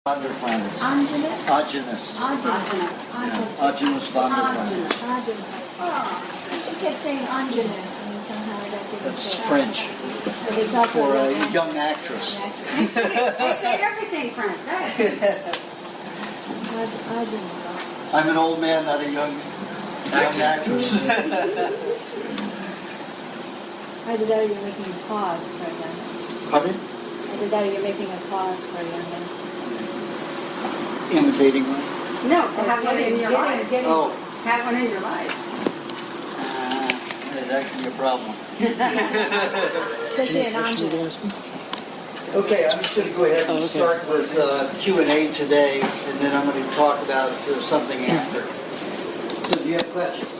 Vonderplanitz. Aajonus Vonderplanitz. Oh, she kept saying Aajonus, and somehow I got to That's French But it's also for a young actress. They say everything French, right? Aajonus. I'm an old man, not a young actress. Either that or you're making a pause for a young man. Pardon? Either that or you're making a pause for a young man. Imitating one? No, to have one in your life. Oh. Have one in your life. It's actually a problem. Especially an Aajonus. Okay, I'm just going to go ahead and start with Q&A today, and then I'm going to talk about something after. So do you have questions?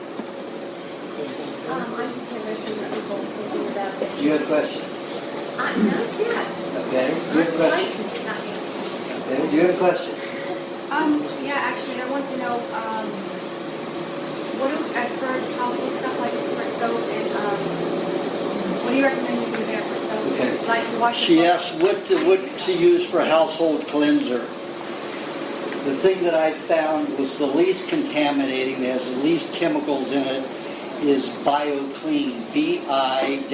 I'm just going to listen to people thinking about this. Do you have questions? Not yet. Okay. Do you have questions? Okay. Do you have questions? Yeah, actually, I want to know, as far as household stuff, like for soap and, what do you recommend you do there for soap? Okay. Like wash She your asked what to use for household cleanser. The thing that I found was the least contaminating, that has the least chemicals in it, is BioClean, BIO-O-KLEEN,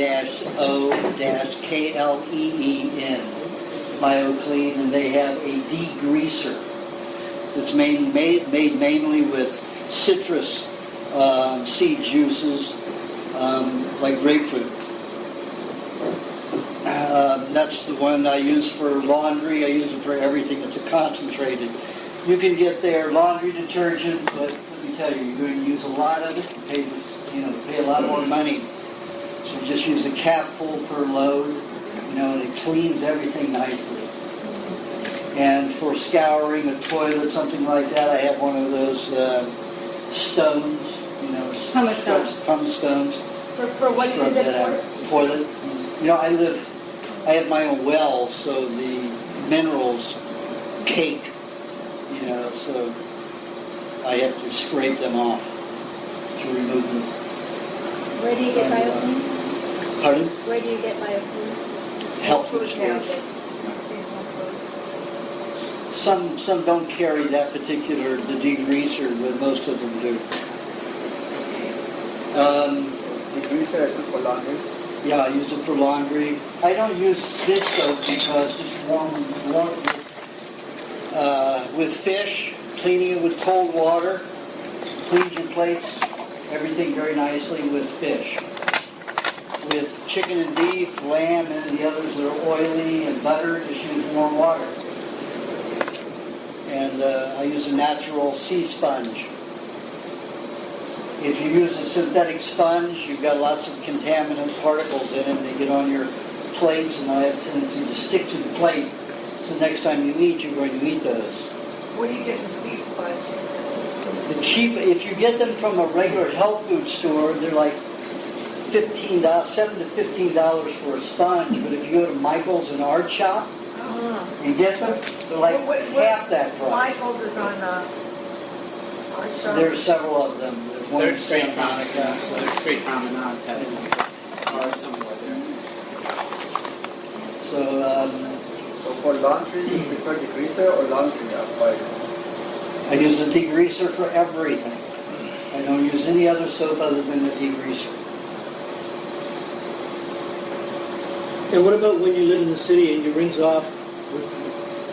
BioClean, and they have a degreaser. It's made mainly with citrus seed juices, like grapefruit. That's the one I use for laundry. I use it for everything. It's a concentrated. You can get their laundry detergent, but let me tell you, you're going to use a lot of it. Pay a lot more money. So you just use a capful per load, and it cleans everything nicely. And for scouring a toilet, something like that, I have one of those stones, Pumice stones. Pumice stones. For what is it for? Toilet. I have my own well, so the minerals cake, so I have to scrape them off to remove them. Where do you get BioClean? Pardon? Where do you get BioClean? Health food stores. Some don't carry that particular, the degreaser, but most of them do. Degreaser is good for laundry? Yeah, I use it for laundry. I don't use dish soap because just warm with fish, cleaning it with cold water, cleans your plates, everything very nicely with fish. With chicken and beef, lamb, and the others that are oily and butter, just use warm water. And I use a natural sea sponge. If you use a synthetic sponge, you've got lots of contaminant particles in it, and they get on your plates, and I have a tendency to stick to the plate. So next time you eat, you're going to eat those. Where do you get the sea sponge? If you get them from a regular health food store, they're like $7 to $15 for a sponge. But if you go to Michael's and Art Shop and get them, they're like half that price. Michael's is on our shop. There's several of them. There's one in Third Street Santa Monica. Third Street Promenade has one, or somewhere there. So for laundry, you prefer degreaser or laundry oil? I use a degreaser for everything. I don't use any other soap other than the degreaser. And what about when you live in the city and you rinse off with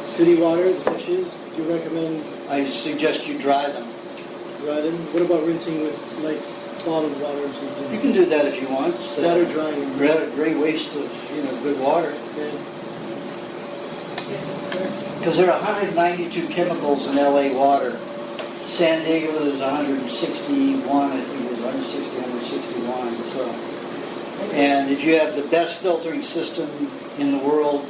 city water, the dishes? Do you recommend I suggest you dry them. dry them? What about rinsing with like bottled water or something? You can do that if you want. So That or drying? great waste of good water. Yeah. Because there are 192 chemicals in LA water. San Diego there's 161, I think it was 160, 161. So, and if you have the best filtering system in the world,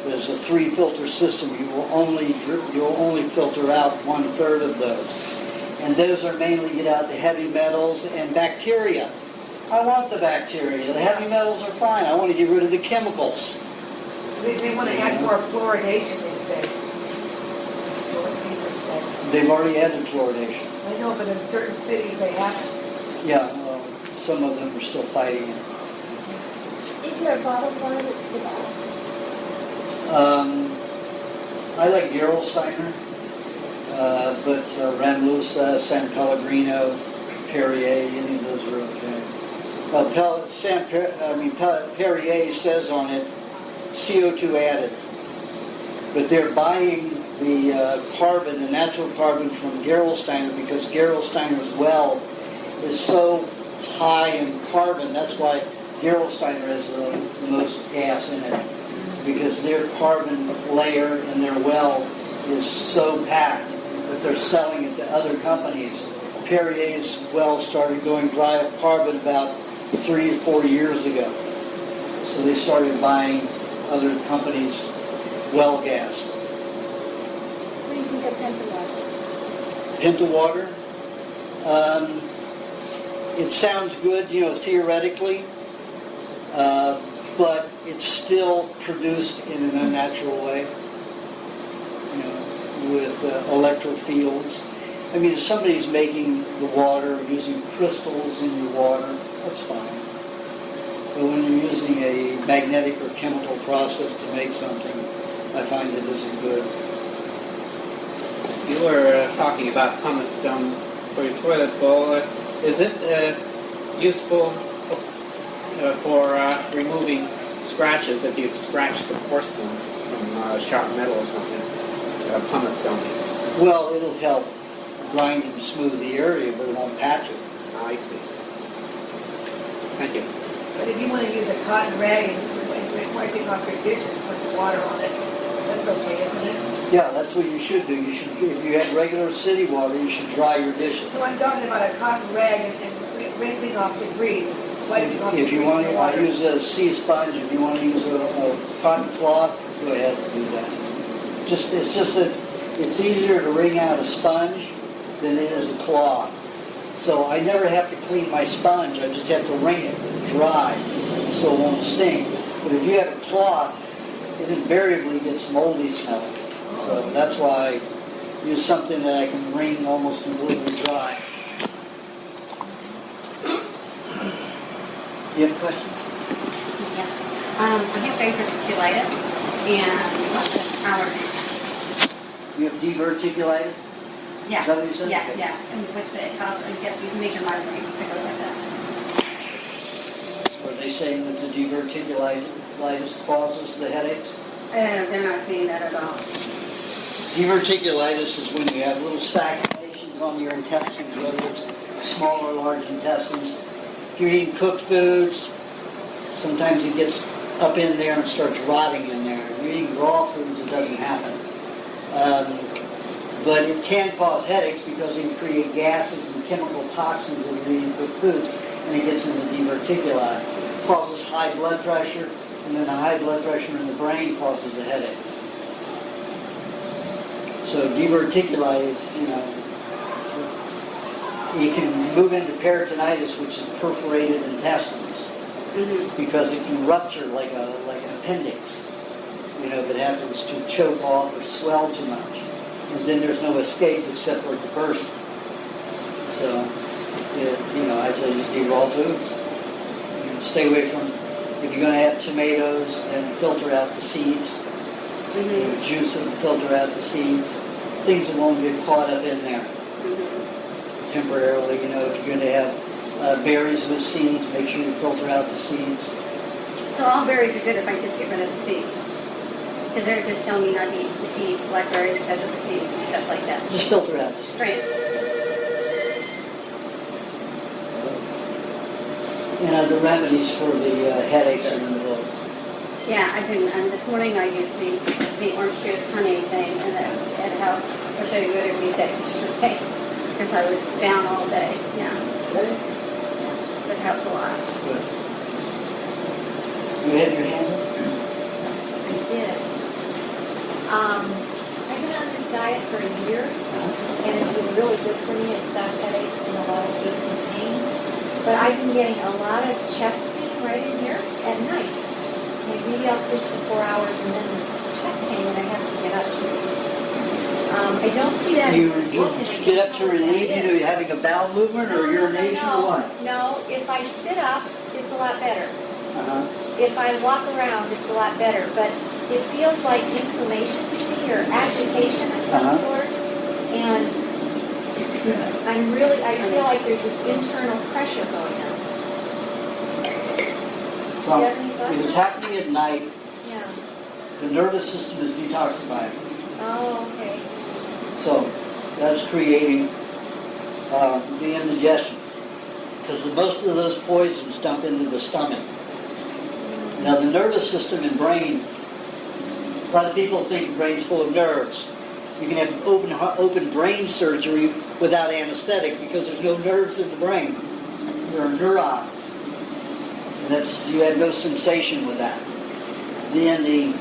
there's a 3-filter system. You will only filter out 1/3 of those, and those are mainly get out the heavy metals and bacteria. I want the bacteria. The heavy metals are fine. I want to get rid of the chemicals. They want to add more fluoridation, they say. What people say. They've already added fluoridation. I know, but in certain cities they haven't. Yeah, well, some of them are still fighting it. Is there a bottled water that's the best? I like Gerolsteiner, but Ramusa, San Pellegrino, Perrier, any of those are okay. Perrier says on it CO2 added, but they're buying the carbon, the natural carbon from Gerolsteiner because Gerolsteiner's well is so high in carbon. That's why Gerolsteiner has the most gas in it, because their carbon layer in their well is so packed that they're selling it to other companies. Perrier's well started going dry of carbon about 3 or 4 years ago. So they started buying other companies' well gas. What do you think of Pentawater? Pentawater? It sounds good, theoretically, but it's still produced in an unnatural way, with electrofields. I mean, if somebody's making the water using crystals in your water, that's fine. But when you're using a magnetic or chemical process to make something, I find it isn't good. You were talking about pumice stone for your toilet bowl. Is it useful for removing scratches if you've scratched the porcelain from sharp metal or something? Pumice stone. Well, it'll help grind and smooth the area, but it won't patch it. I see. Thank you. But if you want to use a cotton rag and wiping off your dishes, put the water on it, that's okay, isn't it? Yeah, that's what you should do. You should, if you had regular city water, you should dry your dishes. No, I'm talking about a cotton rag and rinsing off the grease, wiping off the If grease you want in to the water. use a sea sponge, if you want to use a cotton cloth, go ahead and do that. It's just that it's easier to wring out a sponge than it is a cloth. So I never have to clean my sponge. I just have to wring it dry so it won't stink. But if you have a cloth, it invariably gets moldy smelling. So that's why I use something that I can wring almost completely dry. You have questions? Yes. I have diverticulitis and lots of allergies. You have diverticulitis? Yeah. Is that what you said? Yeah, Okay. yeah. And with the cause, I get these major migraines to go with that. Are they saying that the diverticulitis causes the headaches? They're not saying that at all. Diverticulitis is when you have little saculations on your intestines, whether it's small or large intestines. If you're eating cooked foods, sometimes it gets up in there and starts rotting in there. If you're eating raw foods, it doesn't happen. But it can cause headaches because it can create gases and chemical toxins if you're eating cooked foods, and it gets into diverticuli. It causes high blood pressure, and then a high blood pressure in the brain causes a headache. So diverticulitis, you can move into peritonitis, which is perforated intestines, because it can rupture like an appendix. If it happens to choke off or swell too much. And then there's no escape except for it to burst. So, I say just eat raw foods. Stay away from, if you're going to have tomatoes, then filter out the seeds. Juice them, filter out the seeds. Things that won't get caught up in there temporarily. If you're going to have berries with seeds, make sure you filter out the seeds. So all berries are good if I just get rid of the seeds. Because they're just telling me not to eat blackberries because of the seeds and stuff like that. Just filter out the seeds. Straight. And the remedies for the headaches are in the book. Yeah, this morning I used the orange juice honey thing, and it helped. I'll show you what I used yesterday, because I was down all day. Yeah. Okay. It helped a lot. Good. You had your hand up? I did. I've been on this diet for a year, and it's been really good for me. It stopped headaches and a lot of aches and pains. But I've been getting a lot of chest pain right in here at night. Like maybe I'll sleep for 4 hours, and then this chest pain, and I have to get up to it. I don't see that. You get up to relieve, you having a bowel movement or urination or what? No, if I sit up, it's a lot better. Uh-huh. If I walk around, it's a lot better. But it feels like inflammation to me or agitation of some sort. And I feel like there's this internal pressure going on. Well, Do you have any thoughts? if it's happening at night, Yeah. the nervous system is detoxifying. Oh, okay. So that's creating the indigestion. Because most of those poisons dump into the stomach. Now the nervous system and brain, a lot of people think the brain's full of nerves. You can have open brain surgery without anesthetic because there's no nerves in the brain. There are neurons. And you have no sensation with that. Then the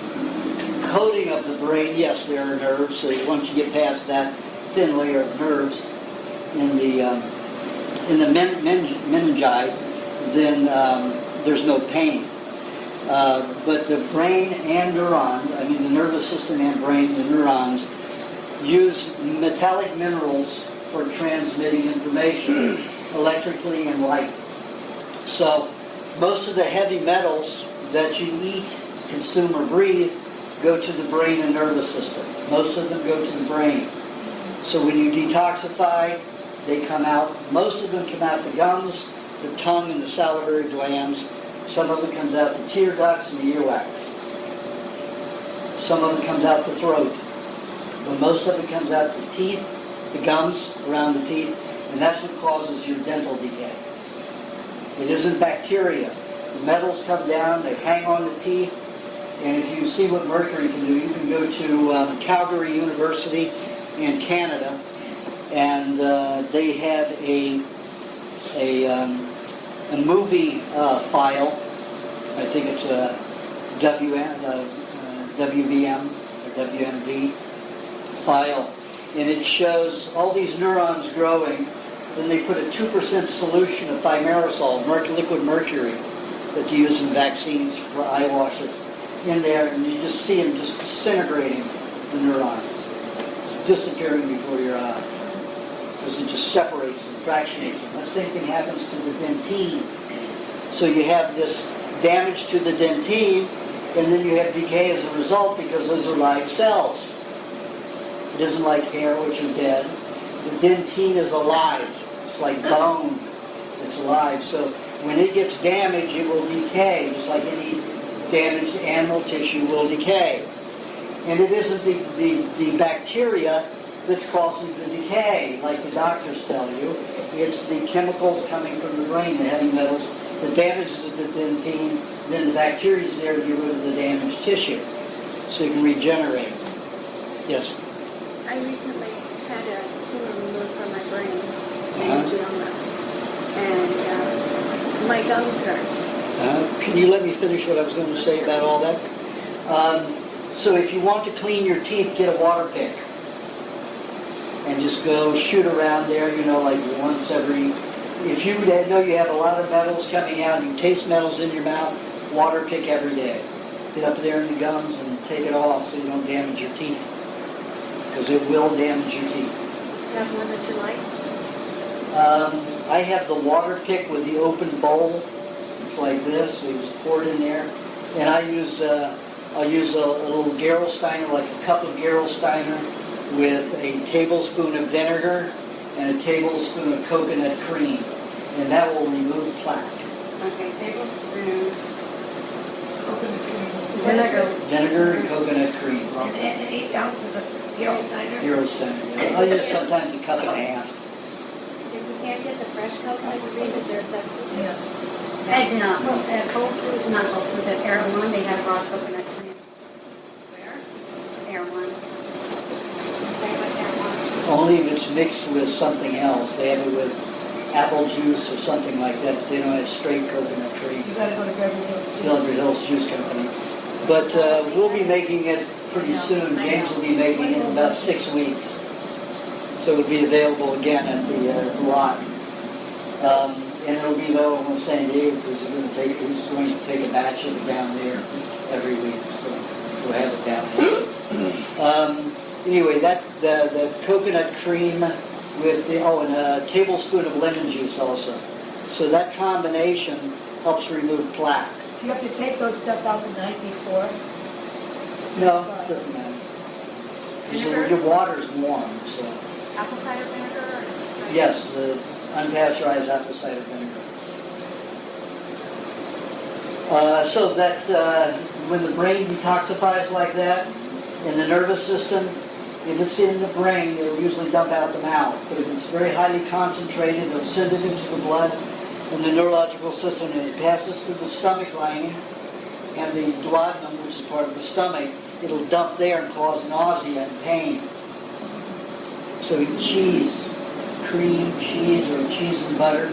coating of the brain, yes, there are nerves. So once you get past that thin layer of nerves in the meningi, then there's no pain. But the brain and neurons, I mean the nervous system and brain, the neurons, use metallic minerals for transmitting information electrically and light. So most of the heavy metals that you eat, consume, or breathe go to the brain and nervous system. Most of them go to the brain. So when you detoxify, they come out. Most of them come out the gums, the tongue, and the salivary glands. Some of it comes out the tear ducts and the earwax. Some of it comes out the throat. But most of it comes out the teeth, the gums around the teeth, and that's what causes your dental decay. It isn't bacteria. The metals come down, they hang on the teeth, and if you see what mercury can do, you can go to Calgary University in Canada, and they have a movie file. I think it's a WVM or WMV file, and it shows all these neurons growing. Then they put a 2% solution of thimerosal, liquid mercury, that you use in vaccines for eye washes, in there, and you just see them just disintegrating the neurons, disappearing before your eye, because it just separates and fractionates them. The same thing happens to the dentine. So you have this damage to the dentine, and then you have decay as a result because those are live cells. It isn't like hair, which are dead. The dentine is alive. It's like bone. It's alive. So when it gets damaged, it will decay, just like any damaged animal tissue will decay. And it isn't the bacteria that's causing the decay, like the doctors tell you. It's the chemicals coming from the brain, the heavy metals, that damages the dentine. Then the bacteria is there to get rid of the damaged tissue, so you can regenerate. Yes? I recently had a tumor removed from my brain, angioma, and my gums hurt. Can you let me finish what I was going to say about all that? So if you want to clean your teeth, get a water pick. And just go shoot around there, like once every... If you know you have a lot of metals coming out, you taste metals in your mouth, water pick every day. Get up there in the gums and take it off so you don't damage your teeth. Because it will damage your teeth. Do you have one that you like? I have the water pick with the open bowl. It's like this, so you just pour it in there. And I'll use a little Gerolsteiner, like a cup of Gerolsteiner, with a tablespoon of vinegar and a tablespoon of coconut cream. And that will remove plaque. Okay, tablespoon. Coconut cream. Vinegar and coconut cream. And 8 ounces of Gerolsteiner. Gerolsteiner, yeah. I'll use sometimes a cup and a half. If you can't get the fresh coconut cream, is there a substitute? At Whole Foods, not Whole Foods, at Erewhon, they have raw coconut cream. Where? Erewhon. Okay, what's that one? Only if it's mixed with something else. They have it with apple juice or something like that. They don't have straight coconut cream. You gotta go to Beverly Hills Juice. Beverly Hills Juice Company. But we'll be making it pretty soon. James will be making it in about 6 weeks. So it'll be available again at the lot. And it'll be available in San Diego because he's going to take a batch of it down there every week. So we'll have it down there. Anyway, that the coconut cream with and a tablespoon of lemon juice also. So that combination helps remove plaque. Do you have to take those stuff out the night before? No, it doesn't matter. Vinegar? Your water's warm, so. Apple cider vinegar or just regular? Yes, the unpasteurized apple cider vinegar. So that when the brain detoxifies like that, in the nervous system, if it's in the brain, it'll usually dump out the mouth. But if it's very highly concentrated, it'll send it into the blood and the neurological system, and it passes through the stomach lining and the duodenum, which is part of the stomach. It'll dump there and cause nausea and pain. So cheese, cream, cheese, or cheese and butter,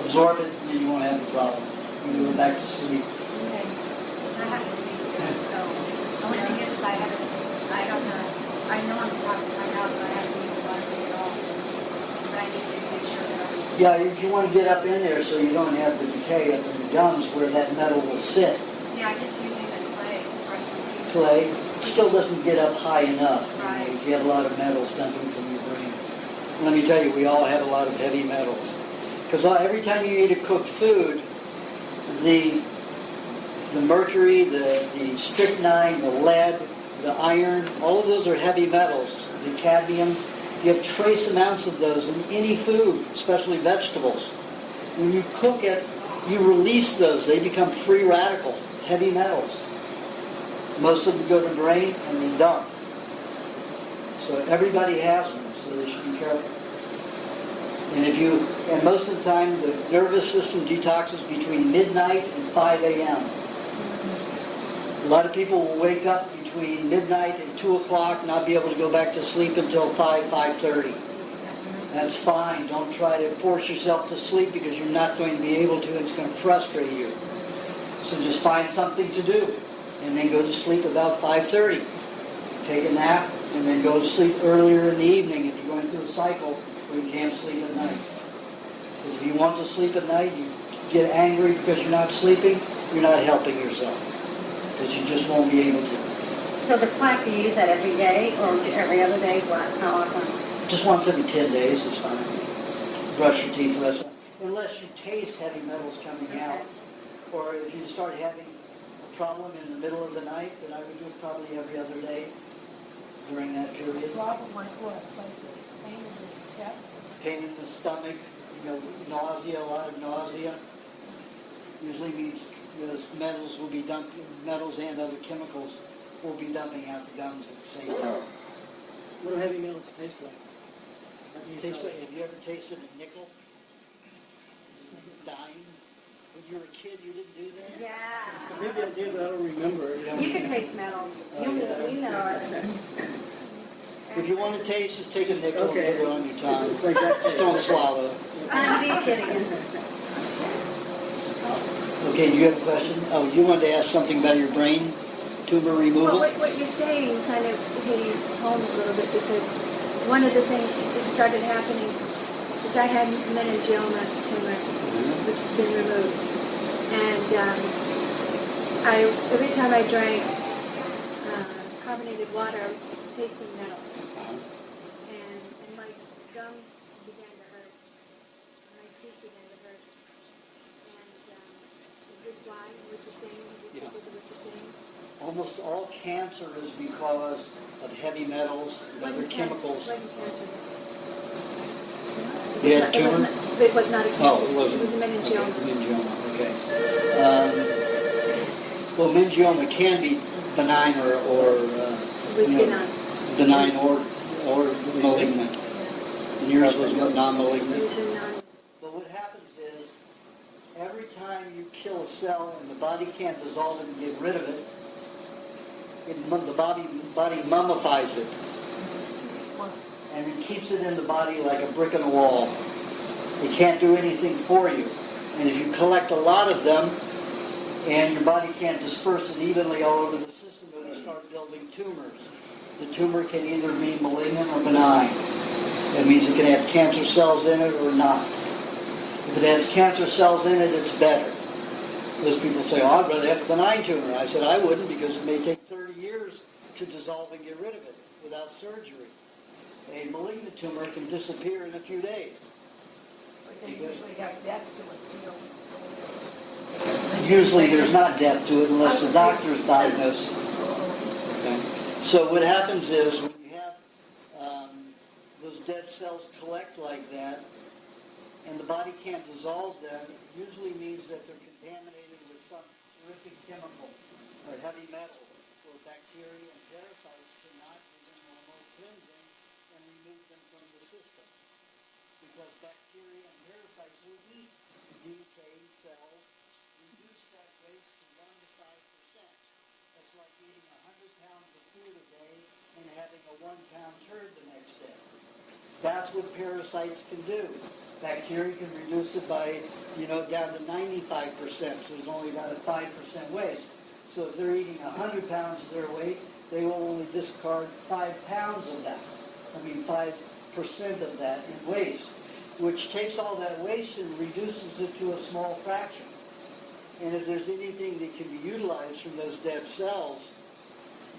absorb it, and then you won't have the problem. You can go back to sleep. Okay. I have to be too, so the only thing is I know I'm detoxified out, but I haven't used the water at all. But I need to make sure that I'm... Yeah, if you want to get up in there so you don't have the decay up in the gums where that metal will sit. Yeah, I'm just using the clay. Clay still doesn't get up high enough. Right. If you have a lot of metals dumping from your brain. Let me tell you, we all have a lot of heavy metals. Because every time you eat a cooked food, the mercury, the strychnine, the lead, the iron, all of those are heavy metals. The cadmium, you have trace amounts of those in any food, especially vegetables. When you cook it, you release those. They become free radical, heavy metals. Most of them go to the brain and they dump. So everybody has them, so they should be careful. And most of the time, the nervous system detoxes between midnight and 5 a.m. A lot of people will wake up between midnight and 2 o'clock, not be able to go back to sleep until 5:30. That's fine. Don't try to force yourself to sleep because you're not going to be able to, and it's going to frustrate you. So just find something to do, and then go to sleep about 5:30. Take a nap, and then go to sleep earlier in the evening if you're going through a cycle where you can't sleep at night. Because if you want to sleep at night, you get angry because you're not sleeping, you're not helping yourself. Because you just won't be able to. So the plant, do you use that every day or every other day? What? How often? Just once every 10 days is fine. Brush your teeth, unless you taste heavy metals coming out. Or if you start having a problem in the middle of the night, then I would do it probably every other day during that period. Problem like what? Like the pain in his chest? Pain in the stomach, nausea, a lot of nausea. Usually means those metals will be dumping, metals and other chemicals will be dumping out the gums at the same time. What do heavy metals taste like? Have you ever tasted a nickel? Dime? When you were a kid, you didn't do that? Yeah. Maybe I did, but I don't remember. You can taste metal. Oh, yeah. You know it. If you want to taste, just take a nickel Okay. and put it on your tongue. It's like that. Just don't swallow. I'm being kidding. Okay, do you have a question? Oh, you wanted to ask something about your brain tumor removal? Well, what you're saying kind of hitting home a little bit, because one of the things that started happening is I had meningioma tumor, which has been removed. And every time I drank carbonated water, I was tasting metal. And my gums began to hurt. My teeth began to hurt. And is this why, what you're saying? Is this because of what you're saying? Almost all cancer is because of heavy metals and other chemicals. It wasn't cancer. You had a tumor? It was not a cancer. Oh, it wasn't. It was a meningioma. Okay, meningioma, okay. Well, meningioma can be benign or It was benign. benign or malignant. And yours was non-malignant. It was a non. But what happens is, every time you kill a cell and the body can't dissolve it and get rid of it, the body mummifies it. And it keeps it in the body like a brick in a wall. It can't do anything for you. And if you collect a lot of them, and your body can't disperse it evenly all over the system, it will start building tumors. The tumor can either be malignant or benign. That means it can have cancer cells in it or not. If it has cancer cells in it, it's better. Those people say, oh, I'd rather have a benign tumor. I said, I wouldn't, because it may take 30 years to dissolve and get rid of it without surgery. A malignant tumor can disappear in a few days. But they usually have death to it, Usually there's not death to it unless the doctors diagnose it. So what happens is when you have those dead cells collect like that, and the body can't dissolve them, it usually means that they're contaminated with some horrific chemical or heavy metal, where bacteria and parasites cannot even normal cleansing and remove them from the system. Because bacteria and parasites will eat decaying cells, reduce that waste to 1 to 5%. That's like eating 100 pounds of food a day and having a 1-pound turd the next day. That's what parasites can do. Bacteria can reduce it by, down to 95%, so there's only about a 5% waste. So if they're eating 100 pounds of their weight, they will only discard 5 pounds of that. 5% of that in waste, which takes all that waste and reduces it to a small fraction. And if there's anything that can be utilized from those dead cells,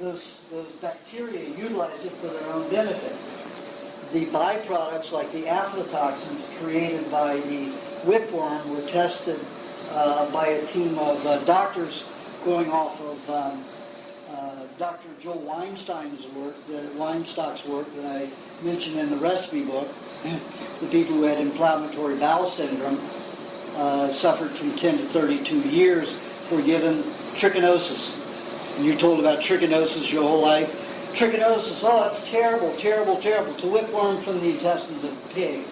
those bacteria utilize it for their own benefit. The byproducts, like the aflatoxins created by the whipworm, were tested by a team of doctors going off of Dr. Joel Weinstock's work that I mentioned in the recipe book. The people who had inflammatory bowel syndrome suffered from 10 to 32 years were given trichinosis. And you're told about trichinosis your whole life. Trichinosis, oh, it's terrible, terrible, terrible. It's a whipworm from the intestines of a pig.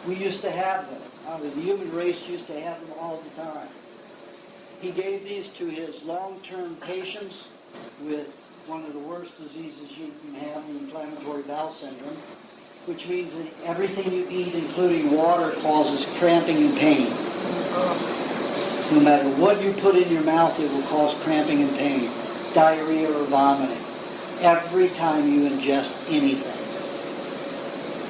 We used to have them. The human race used to have them all the time. He gave these to his long-term patients with one of the worst diseases you can have, the inflammatory bowel syndrome, which means that everything you eat, including water, causes cramping and pain. No matter what you put in your mouth, it will cause cramping and pain, diarrhea or vomiting, every time you ingest anything.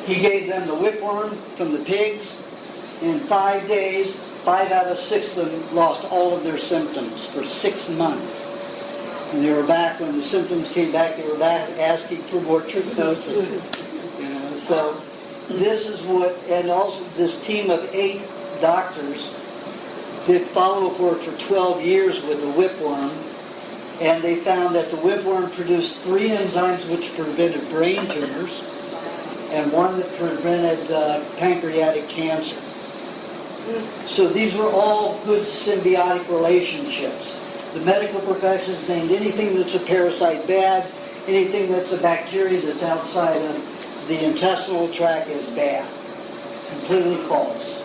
He gave them the whipworm from the pigs. In 5 days, 5 out of 6 of them lost all of their symptoms for 6 months. And they were back, when the symptoms came back, they were back asking for more trichinosis. So this is what, and also this team of 8 doctors did follow-up work for 12 years with the whipworm, and they found that the whipworm produced 3 enzymes which prevented brain tumors, and 1 that prevented pancreatic cancer. So these were all good symbiotic relationships. The medical professions named anything that's a parasite bad, anything that's a bacteria that's outside of the intestinal tract is bad. Completely false.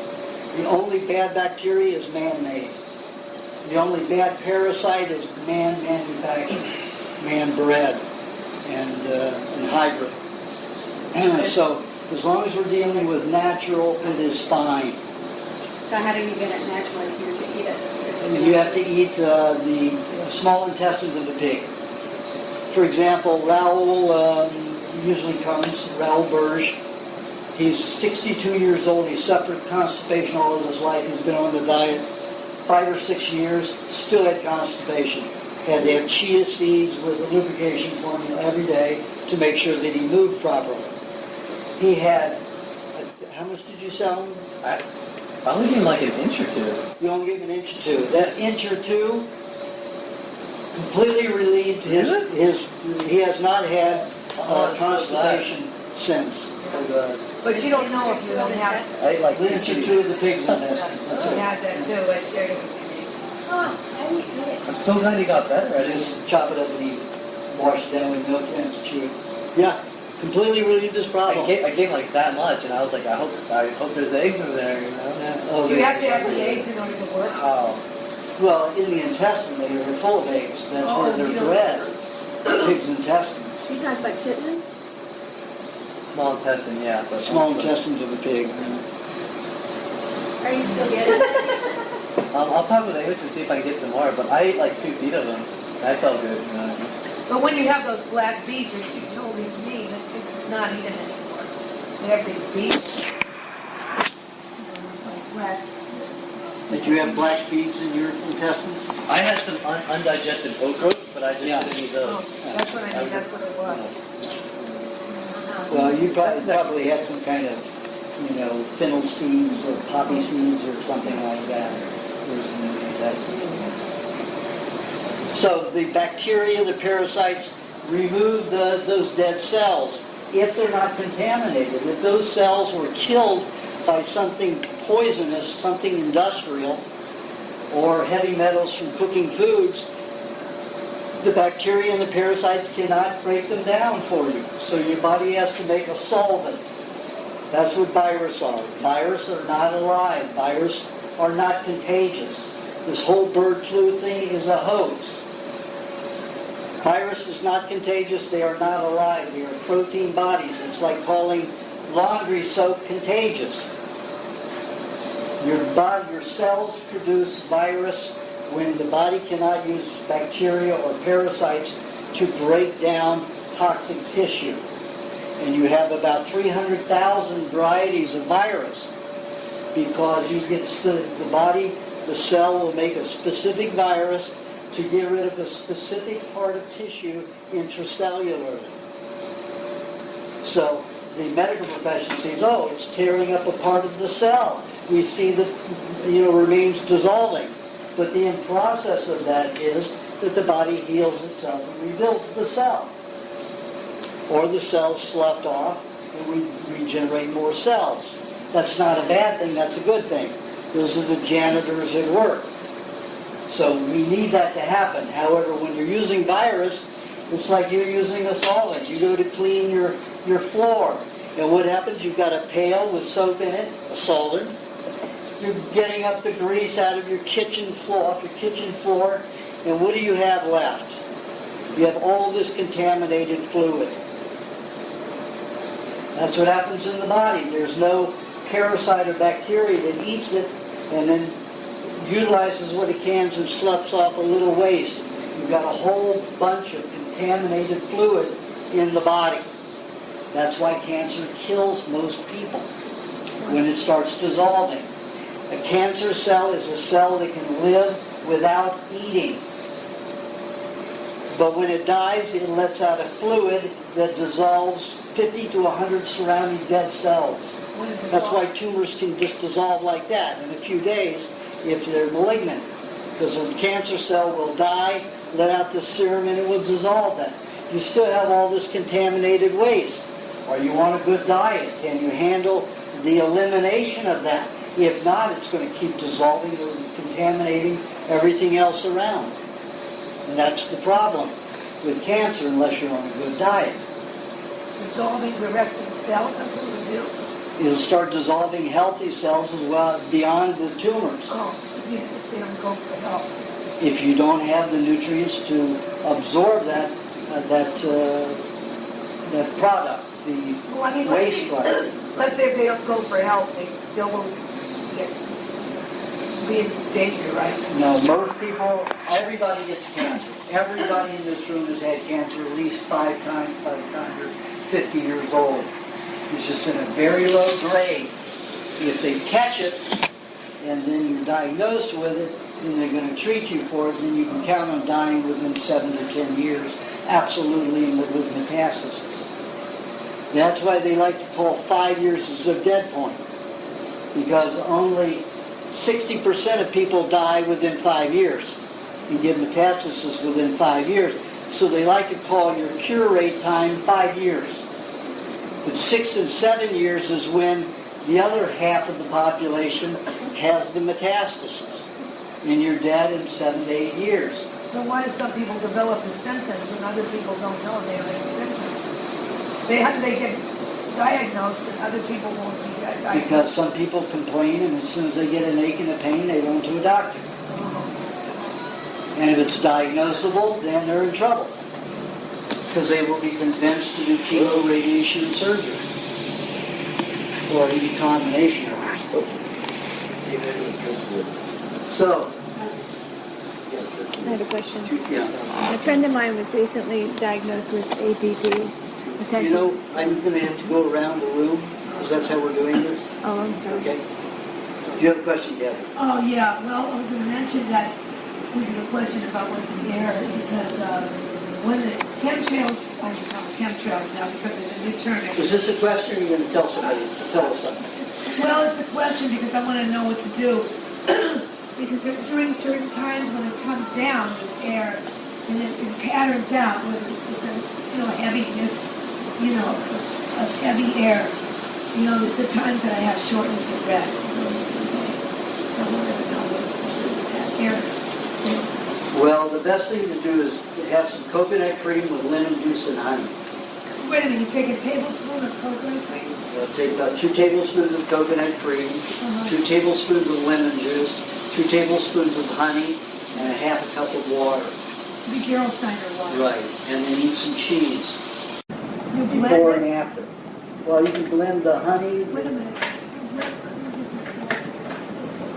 The only bad bacteria is man-made. The only bad parasite is man-manufactured, man-bred, and hybrid. So as long as we're dealing with natural, it is fine. So how do you get it naturally if you're to eat it? You have to eat the small intestines of the pig. For example, Raoul usually comes, Raoul Burge. He's 62 years old. He's suffered constipation all of his life. He's been on the diet 5 or 6 years, still had constipation. Had to have chia seeds with a lubrication formula every day to make sure that he moved properly. He had, how much did you sell him? I only gave him like an inch or 2. You only gave him an inch or 2. That inch or 2 completely relieved his he has not had constipation since. But you don't know if you don't have. I ate like The inch or 2 of the pig's intestines. I had that too. I shared it with you. I'm so glad he got better. I Just just chop it up and eat. Wash it down with milk and chew it. Yeah, completely relieved his problem. I gave like that much, and I was like, I hope there's eggs in there, you know. Oh, Do you have to have the eggs in order to work? Oh, well, in the intestine, they are full of eggs. That's where they're bred. Pig's intestines. You talk about chitlins? small intestine, yeah. But Small intestines of a pig. Are you still getting it? I'll talk with Amos and see if I can get some more, but I ate like 2 feet of them. That felt good, you know what I mean? But when you have those black beets, you told me to not eat them anymore. You have these beets. It's like wax. Did you have black beads in your intestines? I had some undigested oat groats, but I just didn't eat those. Oh, that's what I mean. That's what it was. Well, you probably had some kind of, fennel seeds or poppy seeds or something like that. In the intestines. So the bacteria, the parasites, remove those dead cells if they're not contaminated. If those cells were killed by something poisonous, something industrial, or heavy metals from cooking foods, the bacteria and the parasites cannot break them down for you. So your body has to make a solvent. That's what viruses are. Viruses are not alive. Viruses are not contagious. This whole bird flu thing is a hoax. Virus is not contagious. They are not alive. They are protein bodies. It's like calling laundry soap contagious. Your cells produce virus when the body cannot use bacteria or parasites to break down toxic tissue. And you have about 300,000 varieties of virus because you get the cell will make a specific virus to get rid of a specific part of tissue intracellularly. So the medical profession says, oh, it's tearing up a part of the cell. We see that, remains dissolving. But the end process of that is that the body heals itself and rebuilds the cell. Or the cell's sloughed off and we regenerate more cells. That's not a bad thing, that's a good thing. Those are the janitors at work. So we need that to happen. However, when you're using virus, it's like you're using a solvent. You go to clean your floor. And what happens? You've got a pail with soap in it, a solvent. You're getting up the grease out of your kitchen floor, and what do you have left? You have all this contaminated fluid. That's what happens in the body. There's no parasite or bacteria that eats it and then utilizes what it can and sloughs off a little waste. You've got a whole bunch of contaminated fluid in the body. That's why cancer kills most people when it starts dissolving. A cancer cell is a cell that can live without eating. But when it dies, it lets out a fluid that dissolves 50 to 100 surrounding dead cells. That's why tumors can just dissolve like that in a few days if they're malignant. Because a cancer cell will die, let out the serum, and it will dissolve that. You still have all this contaminated waste. Are you on a good diet? Can you handle the elimination of that? If not, it's going to keep dissolving and contaminating everything else around. And that's the problem with cancer unless you're on a good diet. Dissolving the rest of the cells, that's what we do. It'll start dissolving healthy cells as well beyond the tumors. Oh, if they don't go for help. If you don't have the nutrients to absorb that product, the waste product. Let's say if they don't go for help, they still will be in danger, right? No, most people, everybody gets cancer. Everybody in this room has had cancer at least 5 times by the time you're 50 years old. It's just in a very low grade. If they catch it, and then you're diagnosed with it, and they're going to treat you for it, then you can count on dying within 7 to 10 years, absolutely, and with metastasis. That's why they like to call 5 years as a dead point, because only 60% of people die within 5 years. You get metastasis within 5 years. So they like to call your cure rate time 5 years. But 6 and 7 years is when the other half of the population has the metastasis. And you're dead in 7 to 8 years. So why do some people develop the symptoms and other people don't know they have any symptoms? How do they get diagnosed and other people won't be diagnosed? Because some people complain, and as soon as they get an ache and a pain, they run to a doctor. And if it's diagnosable, then they're in trouble. Because they will be convinced to do chemo, radiation, and surgery. Or any combination of it. So, I have a question. yeah. A friend of mine was recently diagnosed with ADD. You know, I'm going to have to go around the room, because that's how we're doing this. Oh, I'm sorry. Okay? Do you have a question, Gabby? Oh, yeah. Well, I was going to mention that this is a question about what's in the air, because when the chemtrails, I should call them chemtrails now, because there's a new term. Is this a question, or are you going to tell us something? Well, it's a question because I want to know what to do. Because during certain times when it comes down, this air, and it patterns out, whether it's a, heavy mist, of heavy air. There's at times that I have shortness of breath, you can say. So I wanted to know what's doing with that air thing. Well, the best thing to do is have some coconut cream with lemon juice and honey. Wait a minute, you take a tablespoon of coconut cream? Take about 2 tablespoons of coconut cream, 2 tablespoons of lemon juice, 2 tablespoons of honey, and a half a cup of water. The Gerolsteiner water. Right, and then eat some cheese. You blend Before it? and after. Well, you can blend the honey. Wait a minute.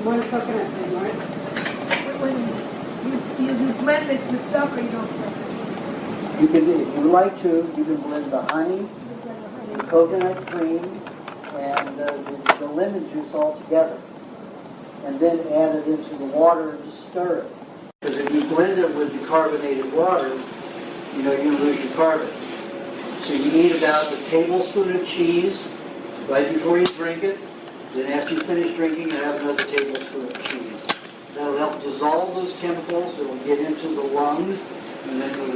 One coconut cream, right? Wait a minute. You blend it with stuff or you don't blend it? You can, if you like to, you can blend the honey, the coconut cream, and the lemon juice all together. And then add it into the water and stir it. Because if you blend it with the carbonated water, you're going to lose your carbon. So you need about a tablespoon of cheese right before you drink it. Then after you finish drinking, you have another tablespoon of cheese. That'll help dissolve those chemicals. It'll get into the lungs. And then from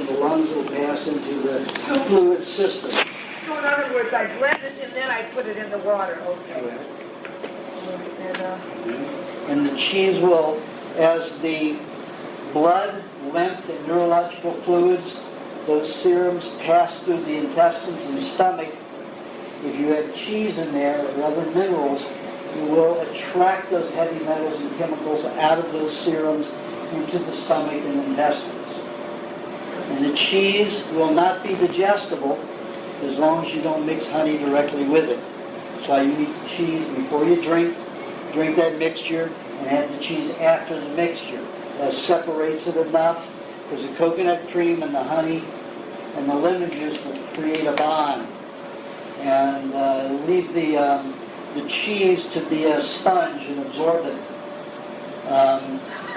the lungs, it'll pass into the fluid system. So in other words, I blend it and then I put it in the water. Okay. And the cheese will, as the blood, lymph, and neurological fluids, those serums pass through the intestines and stomach. If you have cheese in there or other minerals, you will attract those heavy metals and chemicals out of those serums into the stomach and intestines. And the cheese will not be digestible as long as you don't mix honey directly with it. So you eat the cheese before you drink that mixture, and have the cheese after the mixture. That separates it enough, because the coconut cream and the honey and the lemon juice will create a bond. And leave the cheese to be a sponge and absorbent